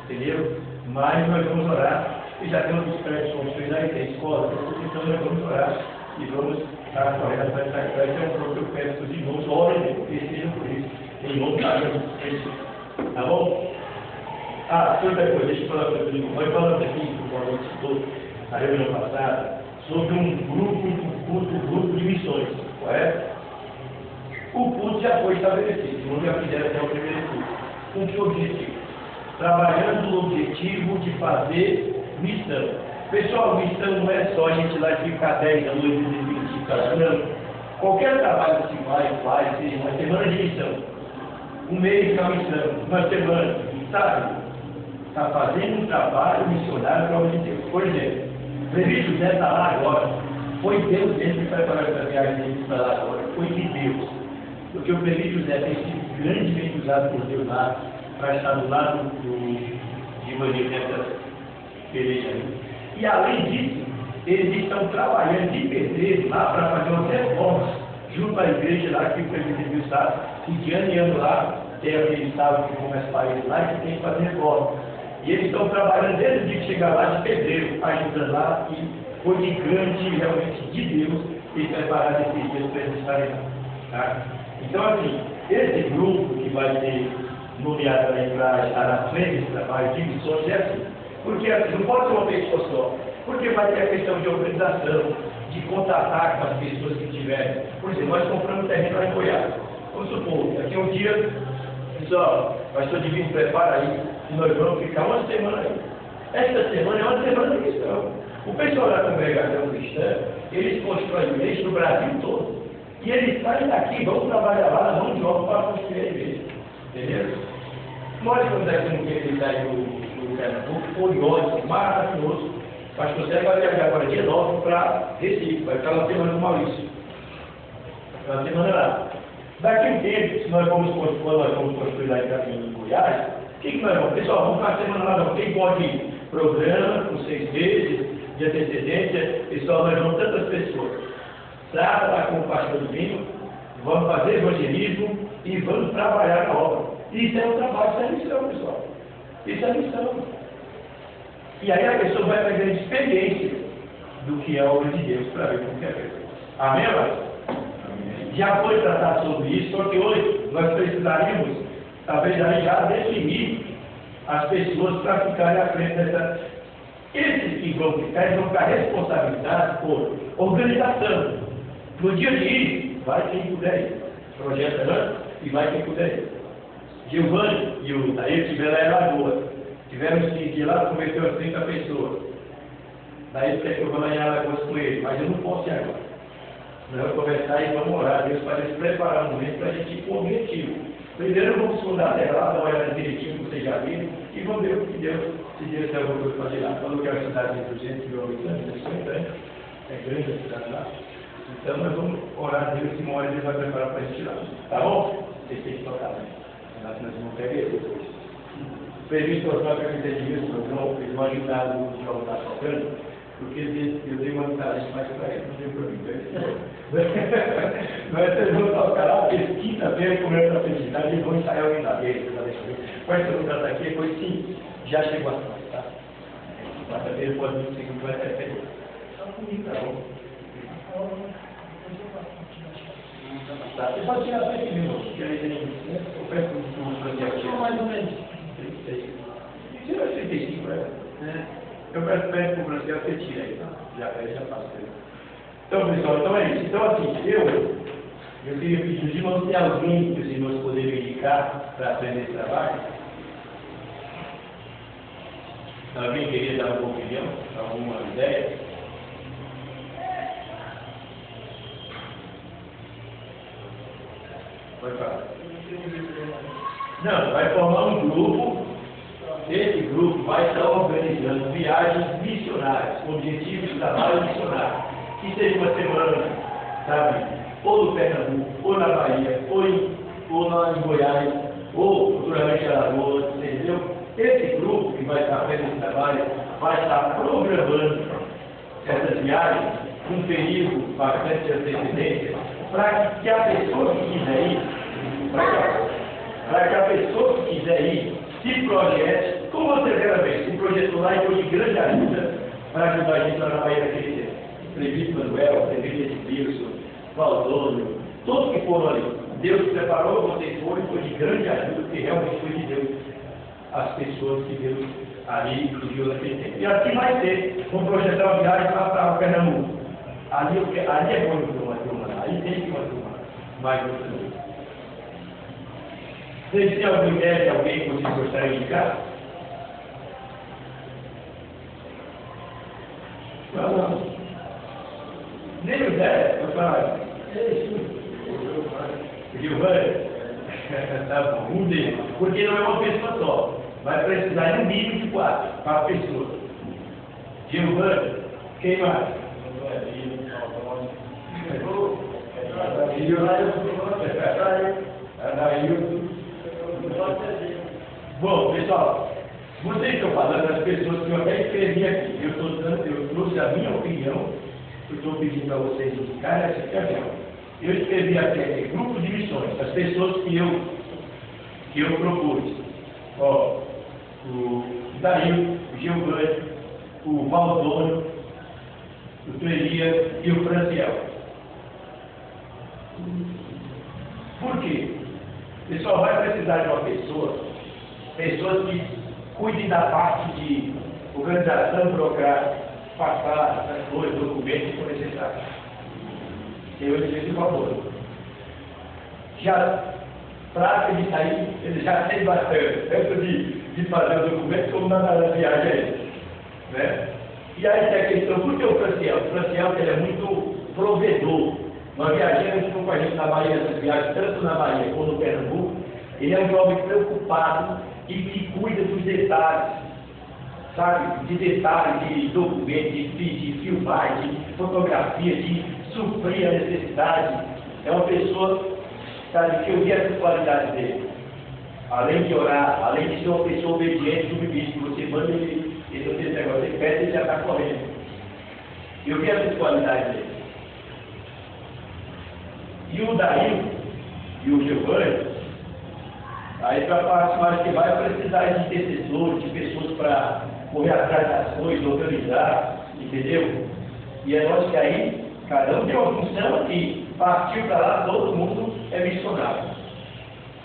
Entendeu? Mas nós vamos orar, e já temos os prédios construídos aí, tem escola, então nós vamos orar e vamos estar correndo atrás da cidade. É um pouco que eu peço que os irmãos orem, porque sejam por isso, em nome de Jesus. Tá bom? Outra coisa, deixa eu falar para vocês. Nós falamos aqui, com a gente estudou na reunião passada, sobre um grupo de missões, correto? O culto já foi estabelecido, não já fizeram até o primeiro culto. Com que objetivo? Trabalhando no objetivo de fazer missão. Pessoal, missão não é só a gente ir lá e ficar 10 da noite e 20 horas, não. Qualquer trabalho que se faz, seja uma semana de missão, um mês de uma missão, uma semana, sabe? Está fazendo um trabalho missionário para o de Deus. Por exemplo, o Levi José está lá agora. Foi Deus mesmo que preparou essa viagem dele para lá agora. Foi de Deus. Porque o Levi José tem sido grandemente usado por Deus lá, para estar do lado de maneira dessa peleja. E além disso, eles estão trabalhando de pedreiro lá para fazer umas reformas junto à igreja lá que o presbítero sabe, que de ano em ano lá tem aquele estado que começa a país lá e que tem que fazer reforma. E eles estão trabalhando desde o dia que chegar lá de pedreiro, ajudando lá, e foi de grande realmente de Deus e preparar esses dias para eles estarem lá. Tá? Então assim, esse grupo que vai ser nomeado aí para estar na frente desse trabalho de missões é assim. Porque assim, não pode ser uma pessoa só. Porque vai ter a questão de organização, de contatar com as pessoas que tiverem. Por exemplo, nós compramos terreno lá em Goiás. Vamos supor, daqui a um dia, pessoal, o pastor Divino prepara aí, e nós vamos ficar uma semana aí. Esta semana é uma semana de missão. O pessoal da congregação cristã, eles constroem igreja no Brasil todo. E eles saem daqui, vão trabalhar lá na mão de obra para construir a igreja. Entendeu? Nós estamos aqui no que ele está aí no Pernambuco, foi ótimo, maravilhoso. O pastor Zé vai viajar agora dia 9 para Recife, vai ficar na semana do Maurício. Vai ficar na semana lá. Daqui a um tempo, se nós vamos construir lá em Goiás, o que nós vamos? Pessoal, vamos ficar a semana lá não. Quem pode ir? Programa, com 6 meses de antecedência, pessoal, nós vamos tantas pessoas. Trata lá com o pastor Divino, vamos fazer evangelismo e vamos trabalhar na obra. Isso é um trabalho, isso é missão, pessoal. Isso é missão. E aí a pessoa vai pegar experiência do que é a obra de Deus para ver como que é feito. Amém, mas? Já foi tratado sobre isso, só que hoje nós precisaríamos, talvez aí já definir as pessoas para ficarem à frente dessa. Esses que vão ficar, eles vão ficar responsabilizados por organização. No dia de ir, vai quem puder ir. Projeta antes e vai quem puder ir. Giovanni e o Daí tiveram lá em Lagoa. Tiveram um dia lá, converteu 30 pessoas. Daí quer que eu vou lá em Alagoas com ele, mas eu não posso ir agora. Nós vamos conversar e vamos orar. Deus para nos preparar um momento para a gente ir com o objetivo. Primeiro vamos sondar a terra lá, dar uma olhada direitinho, como vocês já viram, e vamos ver o que Deus, se Deus tem alguma coisa para fazer lá. Falou que é uma cidade de 200 quilômetros, é grande a cidade lá. Então nós vamos orar a Deus, e uma hora Deus vai preparar para a gente ir lá. Tá bom? Vocês têm que tocar, né? Nós vamos pegar depois. Previsto tocar para que eles vão ajudar o que está tocando, porque eu dei uma mensagem mais para ele, não deu para mim. Mas eles vão tocar lá, porque quinta-feira, como é para a felicidade, eles vão ensaiar o hino dele. Pode ser um canto aqui, depois sim, já chegou a nós, tá? Quarta-feira pode vir o segundo, vai ser feliz. Tá bom? Tá, você pode tirar 3 minutos, que aí tem o preço do projeto. Mais ou menos. 36. Tira 35, né? Eu peço para o Brasil, você tira aí, tá? Já passa. Então, pessoal, então é isso. Então, assim, eu queria pedir os irmãos, tem alguém que os irmãos poderiam indicar para aprender esse trabalho? Alguém queria dar uma opinião, alguma ideia? Pode falar. Não, vai formar um grupo. Esse grupo vai estar organizando viagens missionárias, com objetivo de trabalho missionário. Que seja uma semana, sabe, ou no Pernambuco, ou na Bahia, ou lá em Goiás, ou futuramente em Alagoas, entendeu? Esse grupo que vai estar fazendo esse trabalho vai estar programando essas viagens com um período bastante de antecedência, para que a pessoa que quiser ir, para que a pessoa que quiser ir, se projete, como você vê a vez, se projetou lá e foi de grande ajuda para ajudar a gente lá na Bahia daquele tempo. Prefeito Manuel, prefeito Edilson, Valdônio, todos que foram ali. Deus preparou, vocês foram e foi de grande ajuda, porque realmente foi de Deus as pessoas que Deus ali incluiu naquele tempo. E assim vai ser, vamos projetar uma viagem lá para o Pernambuco. Ali é bom ter uma turma lá, aí tem que uma turma mais outra. Vocês têm alguma ideia de alguém que vocês gostariam de indicar? Não. Nem ideia, eu falo. Giovanni, tá bom, um deles. Porque não é uma pessoa só. Vai precisar de um mínimo de 4 pessoas. Giovanni, quem mais? Bom, pessoal, vocês estão falando das pessoas que eu até escrevi aqui. Eu trouxe a minha opinião. Eu estou pedindo para vocês indicarem essa questão. Eu escrevi aqui, grupo de missões, as pessoas que eu propus. Ó, o Daí, o Giovanni, o Valdônio, o Trelia e o Franciel. Por quê? O pessoal vai precisar de uma pessoas que cuidem da parte de organização burocrática, passar as coisas, documentos que for necessário. Eu disse de favor. Já trata de sair, ele já tem bastante, tanto de fazer o documento como na viagem aí. Né? E aí tem a questão, por que o Franciel? O Franciel ele é muito provedor. Nós viajamos com a gente na Bahia, essas viagens, tanto na Bahia como no Pernambuco. Ele é um jovem preocupado e que cuida dos detalhes, sabe? De detalhes, de documentos, de filmagem, de fotografia, de suprir a necessidade. É uma pessoa, sabe, que eu vi essa qualidade dele. Além de orar, além de ser uma pessoa obediente, submissa, você manda ele não tem esse negócio, ele pede, ele já está correndo. Eu vi essa qualidade dele. E o Daí e o Giovanni, aí para a parte mais que vai precisar de intercessores, de pessoas para correr atrás das coisas, organizar, entendeu? E é lógico que aí, cada um tem uma função aqui, partiu para lá, todo mundo é missionário.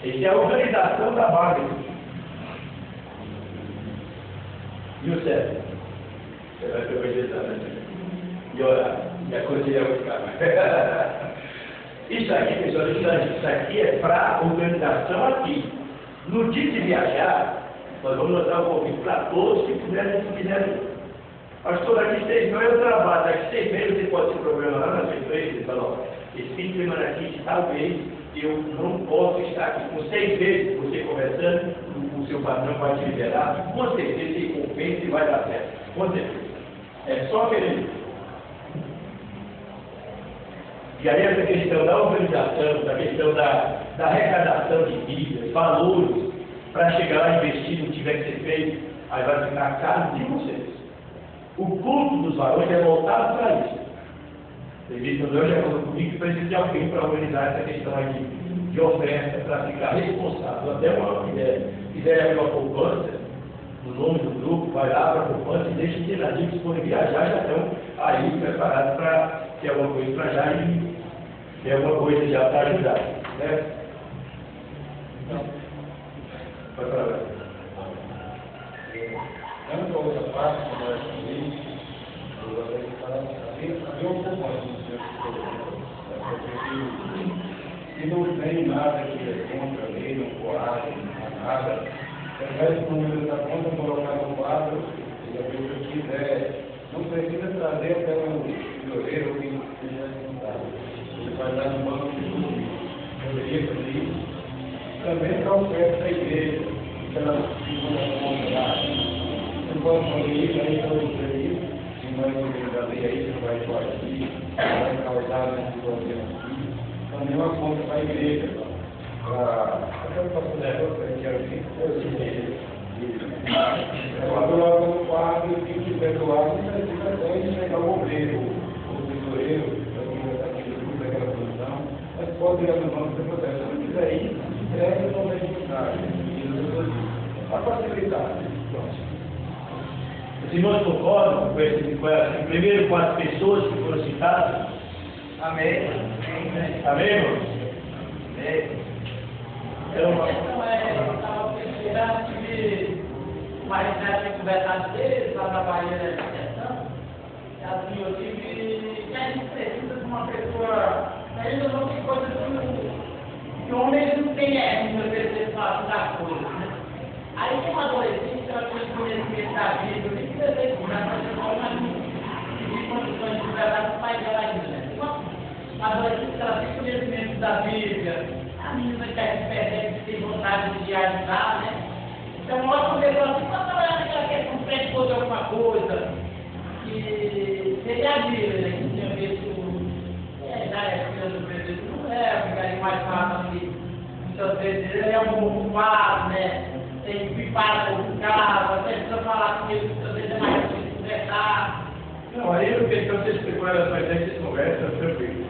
Essa é a organização da vaga. E o Sérgio? Você vai ter obedecer, né? E orar. E a coisa ia ficar. Isso aqui, pessoal, isso aqui é para organização aqui. No dia de viajar, nós vamos dar um convite para todos que quiserem. Pastor, daqui 6 meses eu trabalho, daqui 6 meses você pode ter problema lá na sua empresa. Ele falou, esse fim de semana aqui, talvez eu não posso estar aqui. Com 6 meses, você conversando, o seu patrão vai te liberar, com certeza ele compensa e vai dar certo. Com certeza. É só querer. E aí essa questão da organização, da questão da arrecadação de dívidas, valores, para chegar lá e investir no que tiver que ser feito, aí vai ficar a cargo de vocês. O culto dos varões é voltado para isso. Então Deus já falou comigo que precisa de alguém para organizar essa questão aí de oferta, para ficar responsável. Até uma ideia, quiser abrir uma poupança, no nome do grupo, vai lá para a poupança e deixa de ir se forem viajar, já estão aí preparados para ter alguma coisa para já e ter alguma coisa já para ajudar. Né? Vai para lá. Tanto a outra parte, como eu falei, eu gostaria de falar um pouco mais do seu se não tem nada que é contra a lei, não coage, não há nada, ao invés de número da conta colocar no quadro, se a pessoa quiser, não precisa trazer até um tesoureiro ou quem esteja responsável. Ele vai dar no banco de tudo. Poderia fazer isso. Também para oferta da igreja, que ela segura a pode fazer isso, aí para fazer isso, se mais organizar aí, você vai embora aqui, vai causar nesse problema aqui. Também uma conta para a igreja, até o pastor Neto, que era quando nós vamos quadro, e quem tiver do lado, não precisa até chegar o obreiro, o tesoureiro, daquela posição, mas pode ir no banco sem processo. Se não quiser ir, entrega no meio para facilitar. Os irmãos concordam com esse primeiro 4 pessoas que foram citadas? Amém. Amém, irmãos? Amém. Então, a questão é que o marido tinha conversado dele, está trabalhando nessa questão. Assim, eu tive que a gente precisa de uma pessoa, ainda não tem coisa que o homem não tem muitas vezes das coisas, né? Aí tem uma adolescente, ela tem conhecimento da vida, eu nem precisa ver como ela tem condições de verdade com o pai dela ainda, né? Uma adolescente, ela tem conhecimento da Bíblia, a menina que quer se perder, que tem vontade de ajudar, né? Então, nós podemos assim, para trabalhar naquela questão de expor de alguma coisa, que seria a Bíblia, né? Que tinha visto, já é filha do presidente, não é, ficaria mais fácil ali, muitas vezes ele é um ocupado, né? Tem que picar o carro, até precisa falar com ele, muitas vezes é mais difícil conversar. não, aí a questão de vocês preparam a gente, vocês conversam, tranquilo.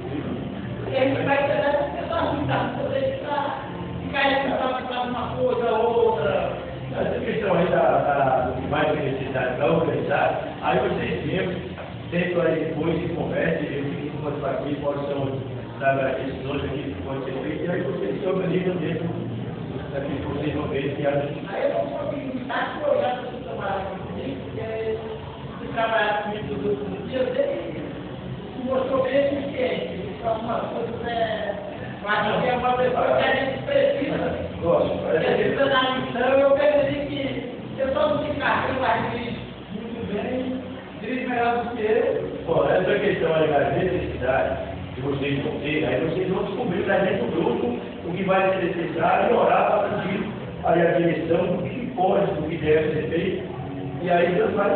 Porque a gente vai ter essas pessoas muitas vezes para ficar responsável por uma coisa ou outra. Essa questão aí do que vai ter necessidade para organizar, aí vocês mesmos tentam aí depois se conversem, e o que pode fazer, quais são as decisões que podem ser feitas, e aí vocês se organizam mesmo. Aqui vocês vão ver que aí eu não consigo estar olhando para você trabalhar comigo, porque se trabalhar comigo nos últimos dias, ele mostrou bem eficiente. Algumas coisas mas é uma pessoa que a gente precisa. Precisa da missão. Eu percebi que eu só não tenho carreira, mas dirige muito bem, dirige melhor do que eu. Bom, essa questão aí da necessidade que vocês vão ter, aí vocês vão descobrir da dentro do grupo o que vai ser necessário e orar para pedir aí a direção do que pode, do que deve ser feito, e aí Deus vai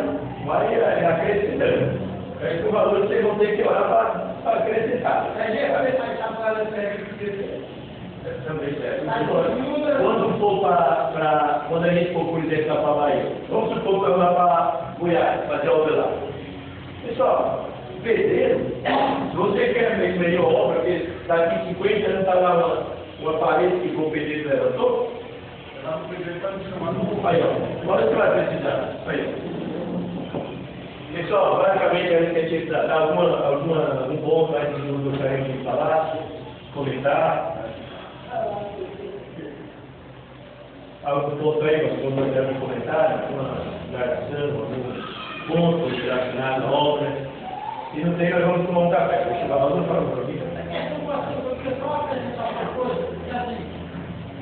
acrescentando. Aí o valor vocês vão ter que orar para acrescentar. A gente vai estar falando sério. Também serve. Quando for quando a gente for, por exemplo, para Bahia, vamos supor que vamos lá para Goiás, fazer a obra lá. Pessoal, pedreiro, se você quer melhor obra, porque daqui 50 anos está lá uma parede que o pedreiro levantou, o pedreiro está me chamando. Aí, ó, agora você vai precisar. Aí, ó. Pessoal, basicamente a gente quer tratar algum ponto aí que eu gostaria de falar, comentar. Algo ponto aí, mas quando eu der um comentário, consideração, algum ponto relacionado à obra. Se não tem, nós vamos tomar um café. Deixa o Valor falar para mim.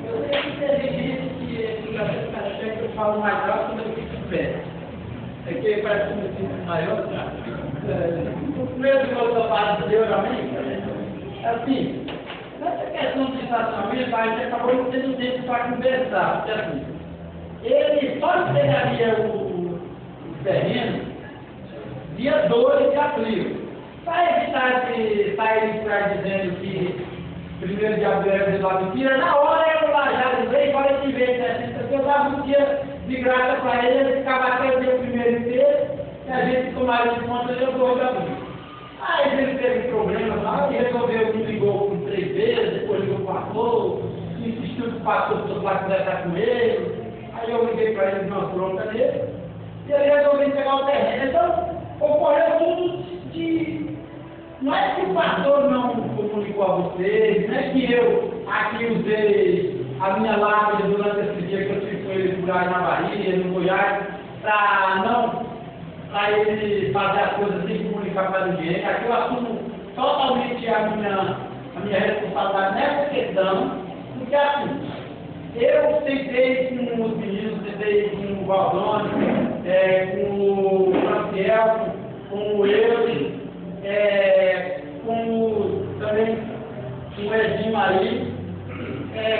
Eu sei que teve gente que eu falo mais alto quando eu fico em pé. É que parece que eu me sinto maior. O primeiro que eu trabalho de Deus a mim, assim, nessa questão de estacionamento, a gente acabou não tendo tempo para conversar. Porque assim, ele só entregaria o terreno dia 2 de abril. Para evitar que saia para dizendo que 1º de abril é de mentira, na hora eu lá já lembrei, agora que vem, né? Porque eu dava um dia de graça para ele ficava até o dia 1º inteiro, e a gente tomava de conta dia 2 de abril. Aí ele teve problemas lá, e resolveu, me ligou por 3 vezes, depois ligou para o pastor, insistiu que o pastor para conversar com ele. Aí eu liguei para ele numa bronca dele, e ele resolveu pegar o terreno. Então, ocorreu tudo de. Não é que o pastor não comunicou a vocês, não é que eu aqui usei a minha lápide durante esse dia que eu tive com ele por aí na Bahia, no Goiás, para ele fazer as coisas sem comunicar para ninguém. Aqui eu assumo totalmente a minha responsabilidade nessa questão, porque assim, eu tentei com os meninos, tentei com o Valdone, com o Rafael, com o Eudes, também com o Edinho aí,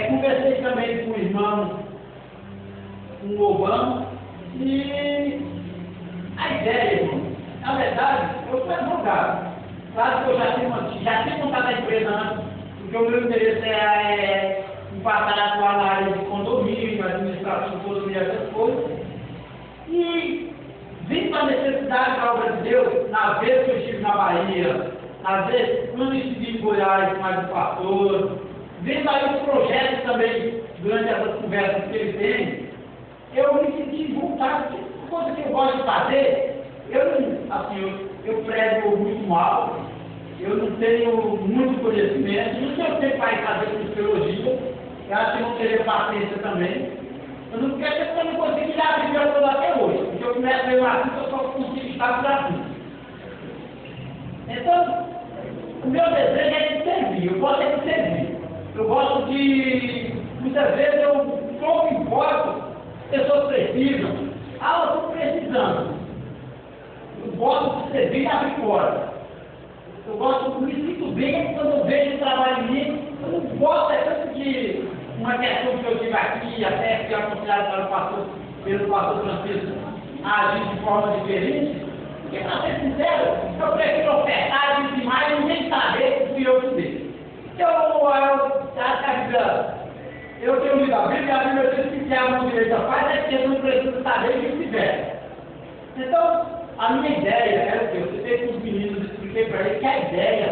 conversei também com o irmão, com o Obama, e a ideia, irmão, na verdade, eu sou advogado. Claro que eu já tinha montado a empresa antes, porque o meu interesse é passar a atuar na área de condomínio, administração de condomínio, essas coisas. E vim para a necessidade da obra de Deus, na vez que eu estive na Bahia, na vez quando eu estive em Goiás, mais o pastor, vendo aí os projetos também, durante essas conversas que ele tem, eu me senti vontade, coisa que eu gosto de fazer, eu prego muito mal, eu não tenho muito conhecimento, não tenho tempo para ir fazer psicologia, eu acho que não teria paciência também. Eu não quero dizer que eu não consigo ir abrir meu todo até hoje, porque eu começo a ver um assunto, eu só consigo estar por assunto. Então, o meu desejo é de servir, eu gosto de servir. Eu gosto de, muitas vezes, eu pouco importo, pessoas precisam. Eu estou precisando. Eu gosto de servir e abrir fora. Eu gosto, me sinto bem quando eu vejo o trabalho em mim. Eu não gosto, tanto de uma questão que eu tive aqui, até que é aconselhado pelo pastor Francisco, a agir de forma diferente. Porque, para ser sincero, eu prefiro ofertar, agir demais e nem saber o que eu fiz. Eu tenho lido a Bíblia diz que a mão direita faz, é que eu não preciso saber o que fizer. Então, a minha ideia era o que eu citei com os meninos, expliquei para eles que a ideia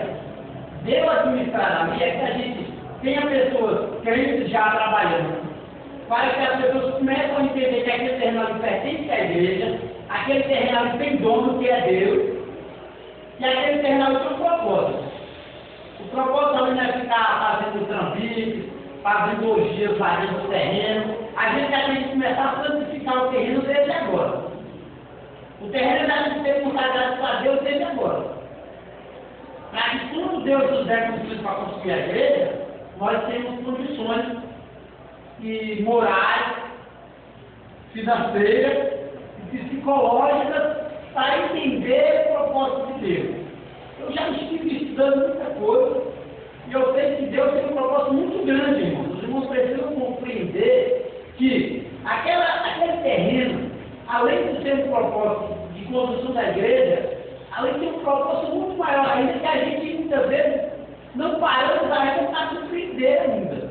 de eu administrar a minha é que a gente tenha pessoas crentes já trabalhando, para que as pessoas comecem a entender que aquele terreno ali pertence à igreja, aquele terreno ali tem dono que é Deus, e aquele terreno ali tem um propósito. O propósito ali não é ficar fazendo trambiques, fazendo orgias lá dentro do terreno. A gente já tem que começar a santificar o terreno desde agora. O terreno já tem que ser consagrado para Deus desde agora. Para que quando Deus nos der condições para construir a igreja, nós temos condições morais, financeiras e psicológicas para entender o propósito de Deus. Eu já estive estudando muita coisa e eu sei que Deus tem um propósito muito grande, irmãos. Os irmãos precisam compreender que aquele terreno, além de ter um propósito de construção da igreja, além de ter um propósito muito maior ainda, que a gente muitas vezes não paramos para compreender ainda.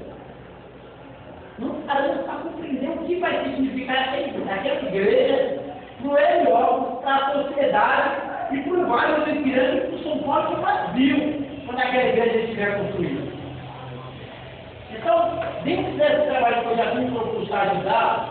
Não paramos para compreender o que vai significar aquela igreja para o melhor, para a sociedade e para o Vale do Ipiranga, que o São Paulo que mais viu quando aquela igreja estiver construída. Então, dentro desse trabalho que eu já me propus a ajudar,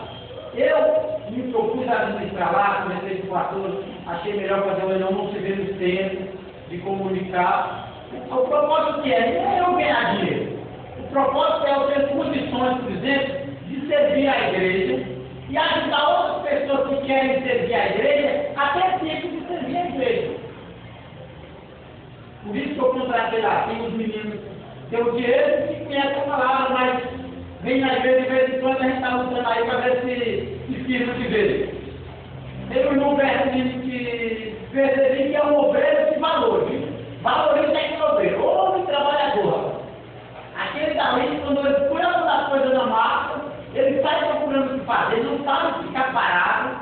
eu me propus a administrar lá, comecei com o pastor, achei melhor fazer o leilão, não se vê nos tempos de comunicar. O propósito que é, não é eu ganhar dinheiro. O propósito é eu ter condições, por exemplo, de servir a igreja e ajudar outras pessoas que querem servir a igreja, até tempo de servir a igreja. Por isso que eu contratei lá, tem os meninos, tem o Diego que conhece a palavra, mas vem na igreja de vez em quando, a gente está lutando aí para ver se firma de vez. Tem o irmão Bertolini que percebi que é um obreiro de valor, viu? Valoriza aquele obreiro, homem trabalhador. Aquele dali, quando ele põe as coisas na massa, ele sai procurando o que fazer, ele não sabe ficar parado.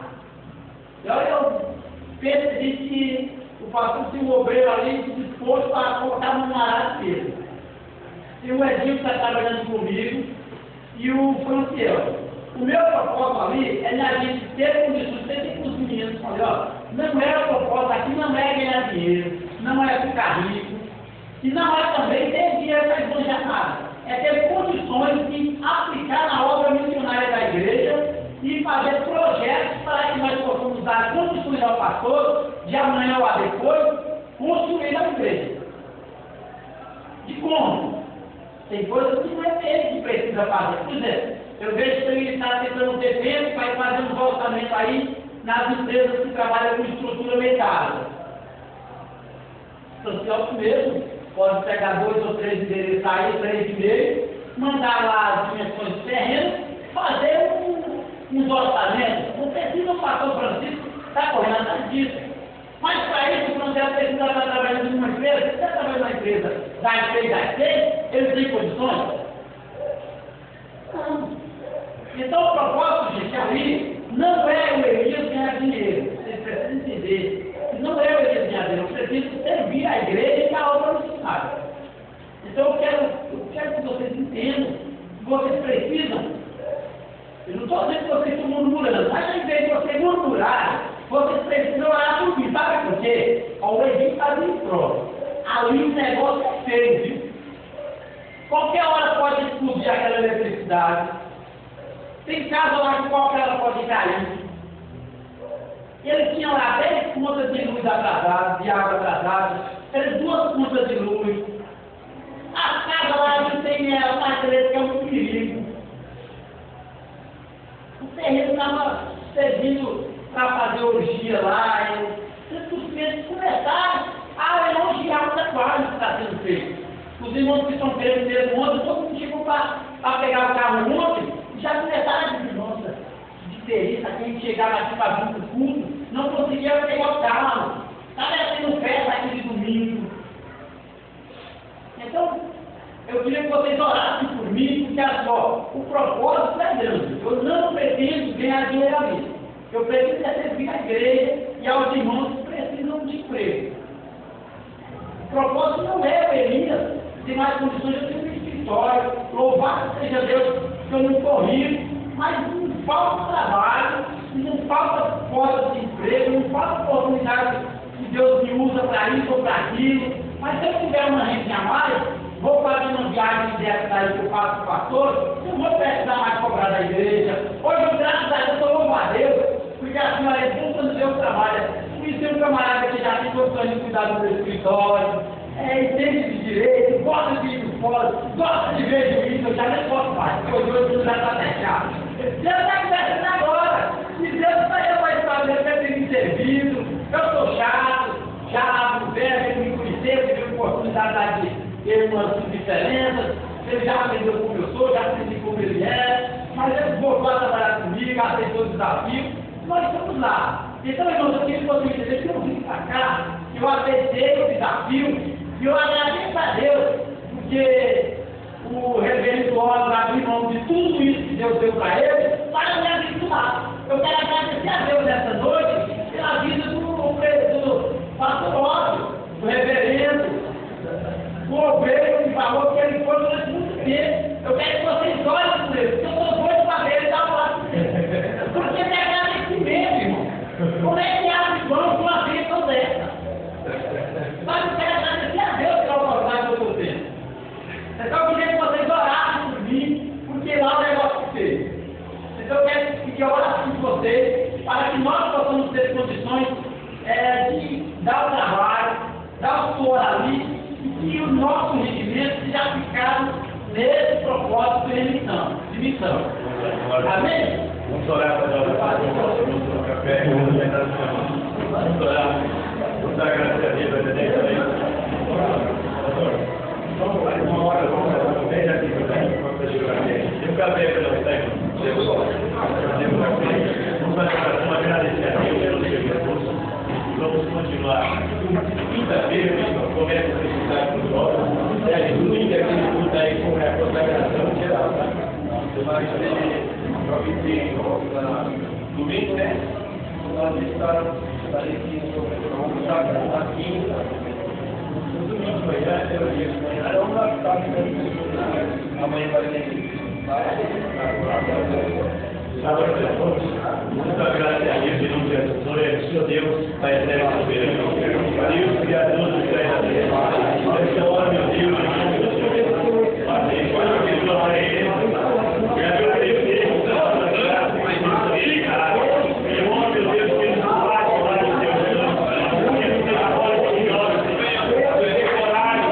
E olha, eu percebi que o pastor tinha um obreiro ali disposto a colocar numa área de peso. E o Edinho está trabalhando comigo e o Franciel. O meu propósito ali é a gente ter condições, ter com os meninos, olha, não é o propósito aqui, não é ganhar dinheiro, não é ficar rico, e não é também ter dinheiro para evangelizar, é ter condições de aplicar na obra missionária da igreja e fazer projetos para que nós possamos dar condições ao pastor, de amanhã ou a depois, construir a igreja. De como? Tem coisas que não é ele que precisa fazer. Por exemplo, eu vejo que ele está tentando ter tempo para ir fazer um orçamento aí nas empresas que trabalham com estrutura metálica. Então, se é o mesmo, pode pegar 2 ou 3 endereços aí, 3,5, mandar lá as dimensões do terreno, fazer uns orçamentos. Não precisa o pastor Francisco estar correndo atrás disso. Mas para isso, quando você precisa estar trabalhando em uma empresa, se você está trabalhando numa empresa das 6 às 6, ele tem condições? Não. Então o propósito, gente, ali não é o Elias ganhar dinheiro. Vocês precisam entender. Não é o Elias ganhar dinheiro. Eu preciso servir a igreja e a obra missionária. Então eu quero que vocês entendam que vocês precisam. Eu não estou dizendo que vocês estão murmurando, mas ao invés de vocês murmurarem, vocês precisam orar por mim. Sabe por quê? O Edinho está ali próximo. Ali o negócio é feio, viu? Qualquer hora pode explodir aquela eletricidade. Tem casa lá que qualquer hora pode cair. Ele tinha lá 10 contas de luz atrasadas, de água atrasada, 2 contas de luz. A casa lá não tem a parede que é um perigo. O terreno estava servindo para fazer orgia lá. Os clientes começaram a elogiar o trabalho que está sendo feito. Os irmãos que estão querendo mesmo ontem, todo mundo chegou para pegar o carro ontem, já começaram a dizer, nossa, de diferença, quem chegava aqui para vir para o culto, não conseguia pegar o carro. Está descendo festa aqui de domingo. Então, eu queria que vocês orassem por mim, porque só, o propósito é Deus. Eu não pretendo ganhar dinheiro ali. Eu preciso servir a igreja e aos irmãos que precisam de emprego. O propósito não é o Elias ter mais condições de ter um escritório. Louvado seja Deus que eu não corri, mas não falta trabalho, não falta portas de emprego, não falta oportunidade que Deus me usa para isso ou para aquilo. Mas se eu tiver uma renda a mais, vou fazer uma viagem dessa daí que eu faço com o pastor, não vou precisar mais cobrar da igreja. Hoje, graças a Deus, eu louvo a Deus, porque a senhora é bom quando Deus trabalha. Conheci um camarada que já tem condições de cuidar do meu escritório, entende de direito, gosta de ir por fora, gosta de ver juízo, eu já nem posso mais, porque o juízo já está fechado. Deus está conversando agora. Se Deus está para estabelecer que eu tenho me servido, eu sou chato, velho, me conhecer, tive oportunidade de ter umas diferenças, ele já aprendeu como eu sou, já aprendi como ele é, mas ele voltou a trabalhar comigo, aceitou o desafio, nós estamos lá. Então, irmãos, eu queria que vocês entenderem que eu vim para cá, que eu aceitei o desafio, e eu agradeço a Deus, porque o reverendo Oswaldo abriu mão de tudo isso que Deus deu para ele, para me abençoar. Eu quero agradecer a Deus nessa noite pela vida do pastor Oswaldo, do reverendo, o obreiro que falou que ele foi durante muito tempo. Eu quero que vocês olhem por ele, porque eu sou doido para ver ele dar o lado dele. Porque é agradecimento, irmão. Como é que abre mão de uma bênção dessa? Mas eu quero agradecer a Deus pela oportunidade que eu estou tendo. Então eu queria que vocês orassem por mim, porque lá o negócio é feio. Então eu quero que eu orasse por vocês, para que nós possamos ter condições de dar o trabalho, dar o suor ali, e que o nosso rendimento seja aplicado nesse propósito de missão. Amém? Vamos orar para nós, no café, vamos orar, vamos dar graças a Deus, vai ter uma hora, vamos bem aqui, vamos fazer o café. Tem um café para nós, vamos fazer uma agradecer a Deus pelo seu recurso. Vamos continuar. Quinta-feira, pessoal, começa a precisar com os jovens. Domingo é aquele culto aí com a consagração geral, tá? Você vai ter domingo, né? Nós estamos aqui na quinta. No domingo, amanhã, vamos lá, tá? Amanhã vai ter que muito graças a Deus, em nome de Jesus, Senhor Deus, Pai eterno, soberano, Deus, Criador do céu e da terra. Nessa hora, meu Deus, em nome do Senhor Jesus, Pai, glória a Ele, e agradecer por tanta graça, mas isso Ele, cara, em nome de Deus, que nos faz, glória a Deus, que nos dá a glória de nós, coragem,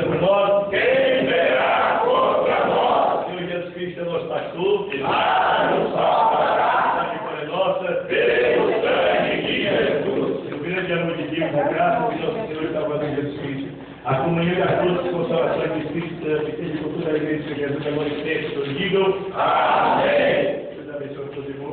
por nós, quem verá contra nós? Senhor Jesus Cristo é nosso pastor, Ele nos salvará, a vitória é nossa, pelo sangue de Jesus. O grande amor de Deus, a graça de nosso Senhor e Salvador Jesus Cristo, a comunhão e a força e consolação de Espírito Santo, que seja por toda a igreja de Jesus, agora e sempre, todos digam amém. Deus abençoe todos os irmãos.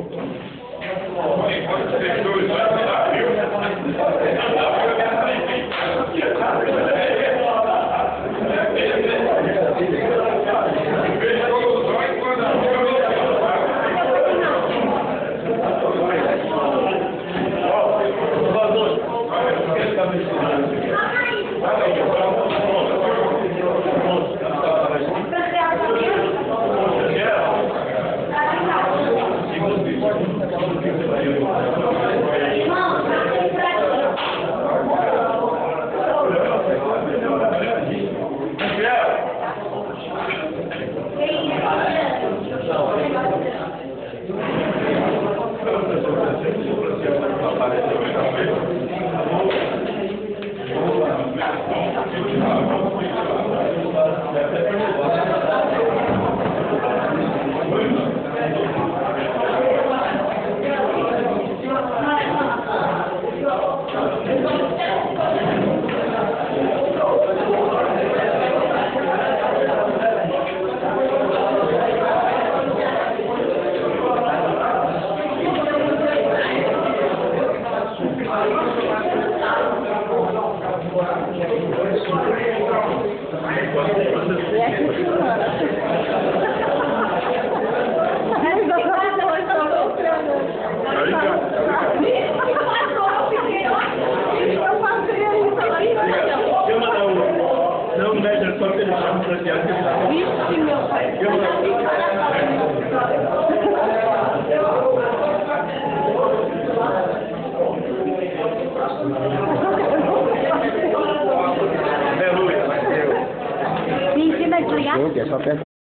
Vixe, meu pai. Aleluia. Sim, que vai desligar?